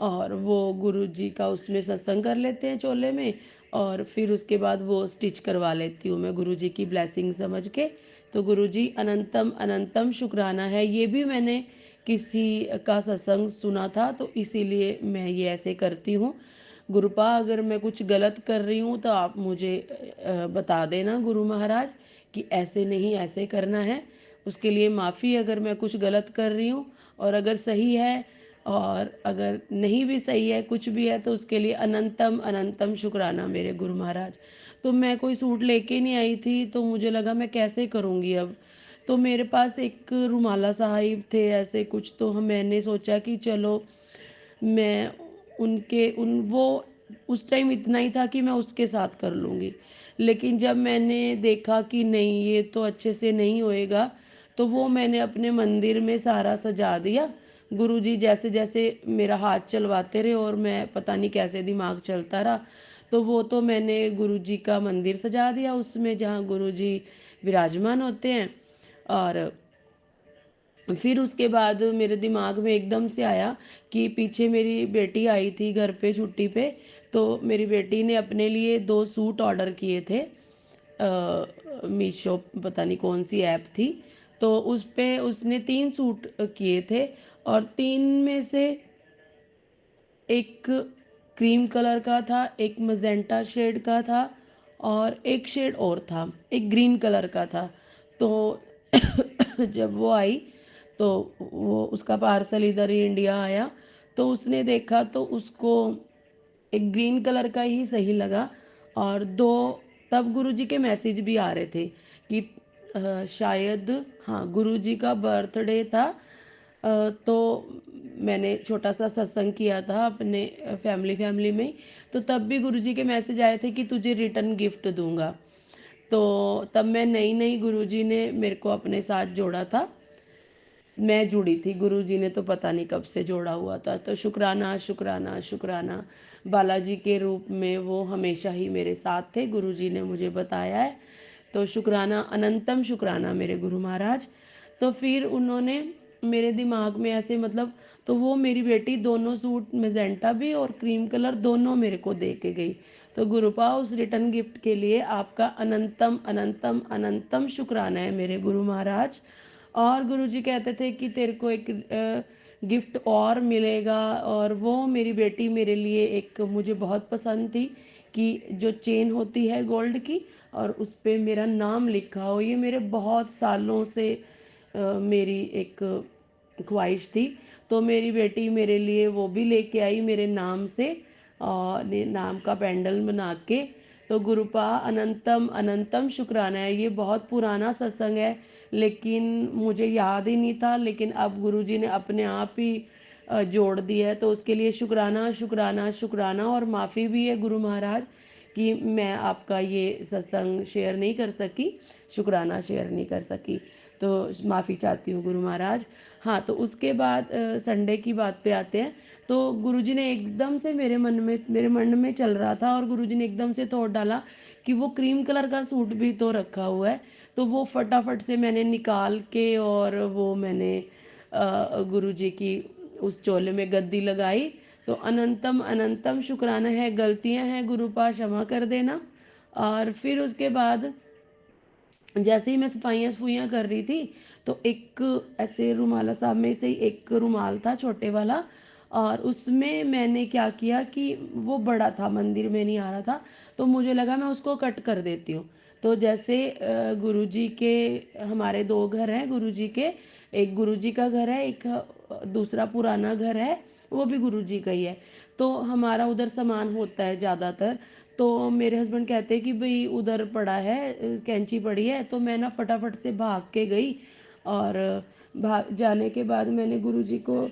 और वो गुरुजी का उसमें सत्संग कर लेते हैं चोले में, और फिर उसके बाद वो स्टिच करवा लेती हूँ मैं गुरुजी की ब्लेसिंग समझ के। तो गुरुजी अनंतम अनंतम शुक्राना है, ये भी मैंने किसी का सत्संग सुना था तो इसीलिए मैं ये ऐसे करती हूँ। गुरुपा अगर मैं कुछ गलत कर रही हूँ तो आप मुझे बता देना गुरु महाराज कि ऐसे नहीं ऐसे करना है। उसके लिए माफ़ी अगर मैं कुछ गलत कर रही हूँ, और अगर सही है और अगर नहीं भी सही है कुछ भी है तो उसके लिए अनंतम अनंतम शुक्राना मेरे गुरु महाराज। तो मैं कोई सूट लेके नहीं आई थी तो मुझे लगा मैं कैसे करूँगी अब। तो मेरे पास एक रुमाला साहिब थे ऐसे कुछ, तो मैंने सोचा कि चलो मैं उनके उन वो उस टाइम इतना ही था कि मैं उसके साथ कर लूँगी। लेकिन जब मैंने देखा कि नहीं ये तो अच्छे से नहीं होएगा, तो वो मैंने अपने मंदिर में सारा सजा दिया। गुरुजी जैसे-जैसे मेरा हाथ चलवाते रहे और मैं पता नहीं कैसे दिमाग चलता रहा, तो वो तो मैंने गुरुजी का मंदिर सजा दिया उसमें जहाँ गुरुजी विराजमान होते हैं। और फिर उसके बाद मेरे दिमाग में एकदम से आया कि पीछे मेरी बेटी आई थी घर पे छुट्टी पे, तो मेरी बेटी ने अपने लिए 2 सूट ऑर्डर किए थे। मीशो पता नहीं कौन सी ऐप थी, तो उस पे उसने 3 सूट किए थे और 3 में से एक क्रीम कलर का था, एक मजेंटा शेड का था और एक शेड और था, एक ग्रीन कलर का था। तो जब वो आई तो वो उसका पार्सल इधर ही इंडिया आया, तो उसने देखा तो उसको एक ग्रीन कलर का ही सही लगा। और 2 तब गुरुजी के मैसेज भी आ रहे थे कि शायद हाँ गुरुजी का बर्थडे था। तो मैंने छोटा-सा सत्संग किया था अपने फैमिली में, तो तब भी गुरुजी के मैसेज आए थे कि तुझे रिटर्न गिफ्ट दूँगा। तो तब मैं नई-नई गुरुजी ने मेरे को अपने साथ जोड़ा था। मैं जुड़ी थी, गुरुजी ने तो पता नहीं कब से जोड़ा हुआ था। तो शुक्राना, शुक्राना, शुक्राना। बालाजी के रूप में वो हमेशा ही मेरे साथ थे, गुरुजी ने मुझे बताया है। तो शुक्राना, अनंतम शुक्राना मेरे गुरु महाराज। तो फिर उन्होंने मेरे दिमाग में ऐसे मतलब, तो वो मेरी बेटी दोनों सूट मैजेंटा भी और क्रीम कलर दोनों मेरे को दे के गई। तो गुरुपा उस रिटर्न गिफ्ट के लिए आपका अनंतम अनंतम अनंतम शुक्राना है मेरे गुरु महाराज। और गुरुजी कहते थे कि तेरे को एक गिफ्ट और मिलेगा, और वो मेरी बेटी मेरे लिए एक मुझे बहुत पसंद थी कि जो चेन होती है गोल्ड की और उस पे मेरा नाम लिखा हो। ये मेरे बहुत सालों से मेरी एक ख्वाहिश थी। तो मेरी बेटी मेरे लिए वो भी लेके आई मेरे नाम से और नाम का पेंडल बना के। तो गुरुपा अनंतम अनंतम शुक्राना है। ये बहुत पुराना सत्संग है लेकिन मुझे याद ही नहीं था, लेकिन अब गुरुजी ने अपने आप ही जोड़ दिया है, तो उसके लिए शुक्राना शुक्राना शुक्राना। और माफ़ी भी है गुरु महाराज कि मैं आपका ये सत्संग शेयर नहीं कर सकी, शुक्राना शेयर नहीं कर सकी, तो माफ़ी चाहती हूँ गुरु महाराज। हाँ, तो उसके बाद संडे की बात पे आते हैं। तो गुरुजी ने एकदम से मेरे मन में चल रहा था और गुरुजी ने एकदम से थॉट डाला कि वो क्रीम कलर का सूट भी तो रखा हुआ है। तो वो फटाफट से मैंने निकाल के और वो मैंने गुरुजी की उस चोले में गद्दी लगाई। तो अनंतम अनंतम शुक्राना है, गलतियां हैं गुरुपा क्षमा कर देना। और फिर उसके बाद जैसे ही मैं सफाइयाँ-सफूइयाँ कर रही थी, तो एक ऐसे रुमाला साहब में से एक रुमाल था छोटे वाला, और उसमें मैंने क्या किया कि वो बड़ा था, मंदिर में नहीं आ रहा था, तो मुझे लगा मैं उसको कट कर देती हूँ। तो जैसे गुरुजी के हमारे 2 घर हैं गुरुजी के, एक गुरुजी का घर है, एक दूसरा पुराना घर है, वो भी गुरुजी का ही है। तो हमारा उधर सामान होता है ज़्यादातर। तो मेरे हस्बैंड कहते कि भई उधर पड़ा है, कैंची पड़ी है। तो मैं ना फटाफट से भाग के गई, और भाग जाने के बाद मैंने गुरुजी को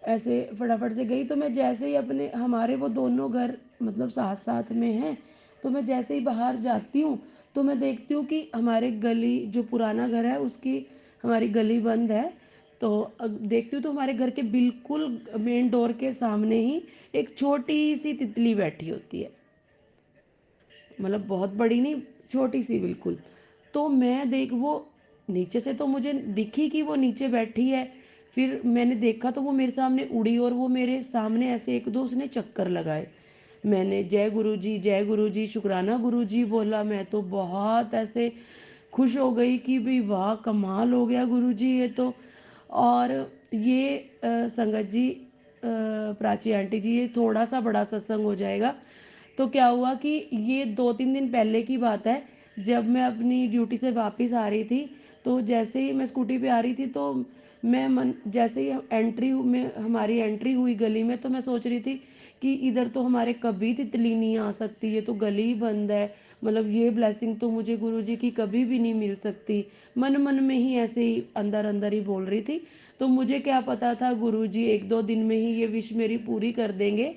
ऐसे फटाफट से गई। तो मैं जैसे ही अपने, हमारे वो दोनों घर मतलब साथ-साथ में हैं, तो मैं जैसे ही बाहर जाती हूँ, तो मैं देखती हूँ कि हमारे गली, जो पुराना घर है उसकी हमारी गली बंद है। तो देखती हूँ तो हमारे घर के बिल्कुल मेन डोर के सामने ही एक छोटी-सी तितली बैठी होती है। मतलब बहुत बड़ी नहीं, छोटी-सी बिल्कुल। तो मैं देख वो नीचे से तो मुझे दिखी कि वो नीचे बैठी है, फिर मैंने देखा तो वो मेरे सामने उड़ी और वो मेरे सामने ऐसे 1-2 उसने चक्कर लगाए। मैंने जय गुरुजी, शुक्राना गुरुजी बोला। मैं तो बहुत ऐसे खुश हो गई कि भई वाह! कमाल हो गया गुरुजी ये तो। और ये संगत जी, प्राची आंटी जी, ये थोड़ा-सा बड़ा सत्संग हो जाएगा। तो क्या हुआ कि ये 2-3 दिन पहले की बात है, जब मैं अपनी ड्यूटी से वापस आ रही थी, तो जैसे ही मैं स्कूटी पे आ रही थी, तो मैं मन जैसे ही हमारी एंट्री हुई गली में, तो मैं सोच रही थी कि इधर तो हमारे कभी तितली नहीं आ सकती, ये तो गली ही बंद है, मतलब ये ब्लेसिंग तो मुझे गुरुजी की कभी भी नहीं मिल सकती। मन-मन में ही ऐसे ही अंदर-अंदर ही बोल रही थी। तो मुझे क्या पता था गुरुजी 1-2 दिन में ही ये विश मेरी पूरी कर देंगे।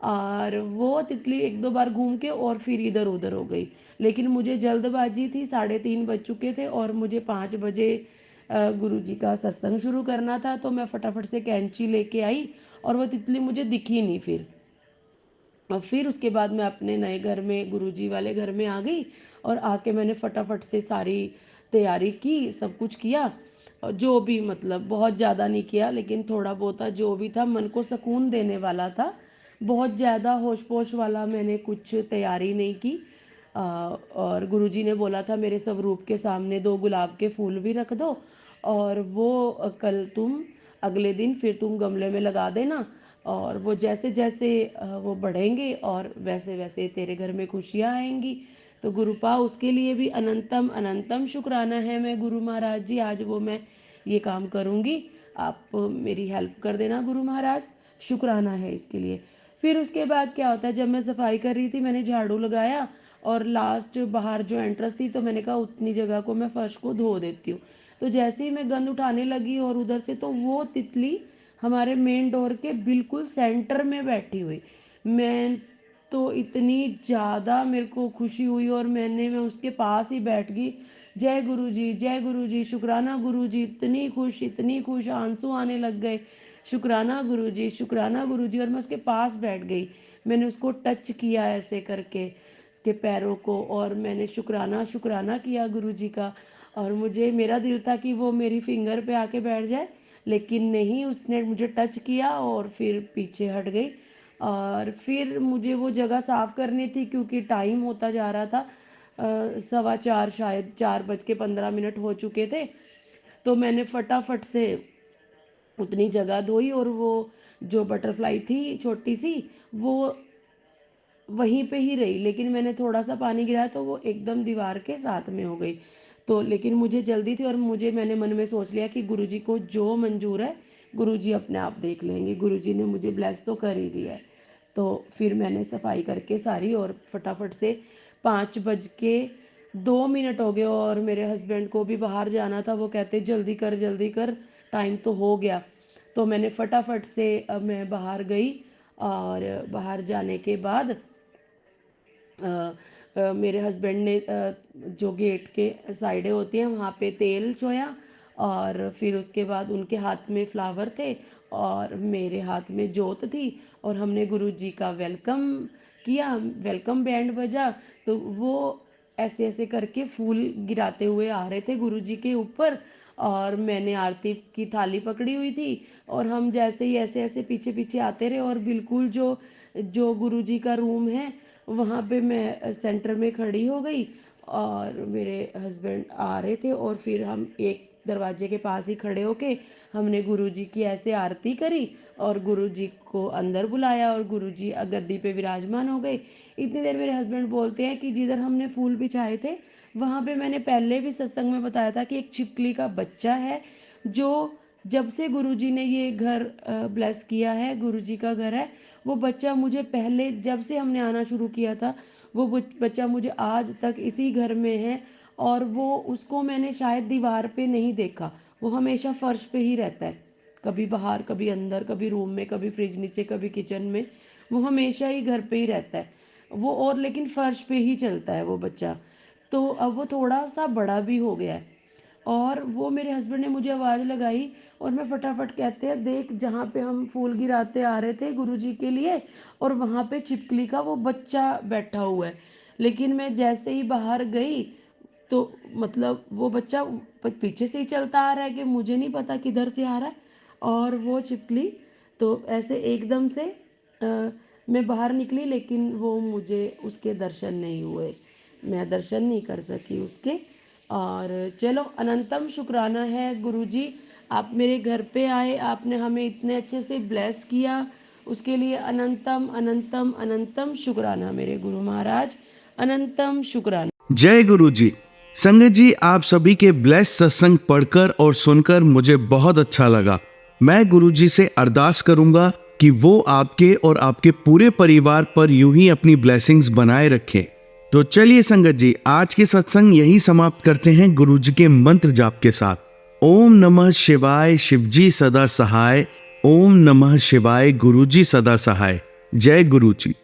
और वो तितली 1-2 बार घूम के और फिर इधर-उधर हो गई। लेकिन मुझे जल्दबाज़ी थी, 3:30 बज चुके थे और मुझे 5 बजे गुरुजी का सत्संग शुरू करना था, तो मैं फटाफट से कैंची लेके आई और वो तितली मुझे दिखी नहीं फिर। और फिर उसके बाद मैं अपने नए घर में, गुरुजी वाले घर में आ गई, और आके मैंने फटाफट से सारी तैयारी की, सब कुछ किया। जो भी, मतलब बहुत ज़्यादा नहीं किया, लेकिन थोड़ा बहुत जो भी था मन को सुकून देने वाला था। बहुत ज़्यादा होश-पोश वाला मैंने कुछ तैयारी नहीं की। और गुरुजी ने बोला था मेरे स्वरूप के सामने 2 गुलाब के फूल भी रख दो, और वो कल तुम, अगले दिन फिर तुम गमले में लगा देना, और वो जैसे-जैसे वो बढ़ेंगे और वैसे-वैसे तेरे घर में खुशियाँ आएँगी। तो गुरुपा उसके लिए भी अनंतम अनंतम शुक्राना है। मैं गुरु महाराज जी, आज वो मैं ये काम करूँगी। आप मेरी हेल्प कर देना गुरु महाराज, शुक्राना है इसके लिए। फिर उसके बाद क्या होता है, जब मैं सफाई कर रही थी, मैंने झाड़ू लगाया और लास्ट बाहर जो एंट्रेंस थी, तो मैंने कहा उतनी जगह को मैं फर्श को धो देती हूँ। तो जैसे ही मैं गंद उठाने लगी और उधर से, तो वो तितली हमारे मेन डोर के बिल्कुल सेंटर में बैठी हुई। मैं तो इतनी ज़्यादा मेरे को खुशी हुई और मैं उसके पास ही बैठ गई। जय गुरुजी, शुक्राना गुरुजी, इतनी खुश, आंसू आने लग गए। शुक्राना गुरुजी, और मैं उसके पास बैठ गई। मैंने उसको टच किया ऐसे करके, उसके पैरों को, और मैंने शुक्राना शुक्राना किया गुरुजी का। और मेरा दिल था कि वो मेरी फिंगर पे आके बैठ जाए, लेकिन नहीं, उसने मुझे टच किया और फिर पीछे हट गई। और फिर मुझे वो जगह साफ़ करनी थी, क्योंकि टाइम होता जा रहा था, 4:15, शायद 4:15 हो चुके थे। तो मैंने फटाफट से उतनी जगह धोई, और वो जो बटरफ्लाई थी छोटी-सी, वो वहीं पे ही रही, लेकिन मैंने थोड़ा-सा पानी गिराया तो वो एकदम दीवार के साथ में हो गई। तो लेकिन मुझे जल्दी थी, और मैंने मन में सोच लिया कि गुरुजी को जो मंज़ूर है, गुरुजी अपने आप देख लेंगे, गुरुजी ने मुझे ब्लेस तो कर ही दिया है। तो फिर मैंने सफाई करके सारी, और फटाफट से 5 बज के 2 मिनट हो गए, और मेरे हस्बैंड को भी बाहर जाना था, वो कहते जल्दी कर, टाइम तो हो गया। तो मैंने फटाफट से मैं बाहर गई, और बाहर जाने के बाद अ मेरे हस्बैंड ने जो गेट के साइडें होती हैं वहाँ पे तेल चोया, और फिर उसके बाद उनके हाथ में फ्लावर थे और मेरे हाथ में जोत थी, और हमने गुरुजी का वेलकम किया, वेलकम बैंड बजा। तो वो ऐसे-ऐसे करके फूल गिराते हुए आ रहे थे गुरुजी के ऊपर, और मैंने आरती की थाली पकड़ी हुई थी, और हम जैसे ही ऐसे-ऐसे पीछे-पीछे आते रहे, और बिल्कुल जो जो गुरुजी का रूम है, वहाँ पे मैं सेंटर में खड़ी हो गई, और मेरे हस्बैंड आ रहे थे, और फिर हम एक दरवाजे के पास ही खड़े होके हमने गुरुजी की ऐसे आरती करी, और गुरुजी को अंदर बुलाया, और गुरुजी गद्दी पे विराजमान हो गए। इतनी देर मेरे हस्बैंड बोलते हैं कि जिधर हमने फूल बिछाए थे, वहाँ पे मैंने पहले भी सत्संग में बताया था कि एक छिपकली का बच्चा है, जो जब से गुरुजी ने ये घर ब्लेस किया है, गुरुजी का घर है, वो बच्चा मुझे पहले जब से हमने आना शुरू किया था, वो बच्चा मुझे आज तक इसी घर में है और वो उसको मैंने शायद दीवार पे नहीं देखा। वो हमेशा फर्श पे ही रहता है, कभी बाहर, कभी अंदर, कभी रूम में, कभी फ्रिज नीचे, कभी किचन में। वो हमेशा ही घर पे ही रहता है वो, और लेकिन फर्श पे ही चलता है वो बच्चा। तो अब वो थोड़ा सा बड़ा भी हो गया है और वो मेरे हस्बैंड ने मुझे आवाज़ लगाई और मैं फटाफट कहते हैं, देख जहाँ पे हम फूल गिराते आ रहे थे गुरुजी के लिए, और वहाँ पे छिपकली का वो बच्चा बैठा हुआ है। लेकिन मैं जैसे ही बाहर गई तो मतलब वो बच्चा पीछे से ही चलता आ रहा है कि मुझे नहीं पता किधर से आ रहा है, और वो छिपकली तो ऐसे एकदम से मैं बाहर निकली, लेकिन वो मुझे उसके दर्शन नहीं हुए, मैं दर्शन नहीं कर सकी उसके। और चलो, अनंतम शुक्राना है गुरुजी, आप मेरे घर पे आए, आपने हमें इतने अच्छे से ब्लेस किया, उसके लिए अनंतम अनंतम अनंतम शुक्राना मेरे गुरु महाराज, अनंतम शुक्राना। जय गुरु जी। संगत जी, आप सभी के ब्लेस सत्संग पढ़कर और सुनकर मुझे बहुत अच्छा लगा। मैं गुरु जी से अरदास करूंगा कि वो आपके और आपके पूरे परिवार पर यूं ही अपनी ब्लेसिंग्स बनाए रखें। तो चलिए संगत जी, आज के सत्संग यही समाप्त करते हैं गुरु जी के मंत्र जाप के साथ। ओम नमः शिवाय, शिवजी सदा सहाय। ओम नमः शिवाय, गुरु जी सदा सहाय। जय गुरु जी।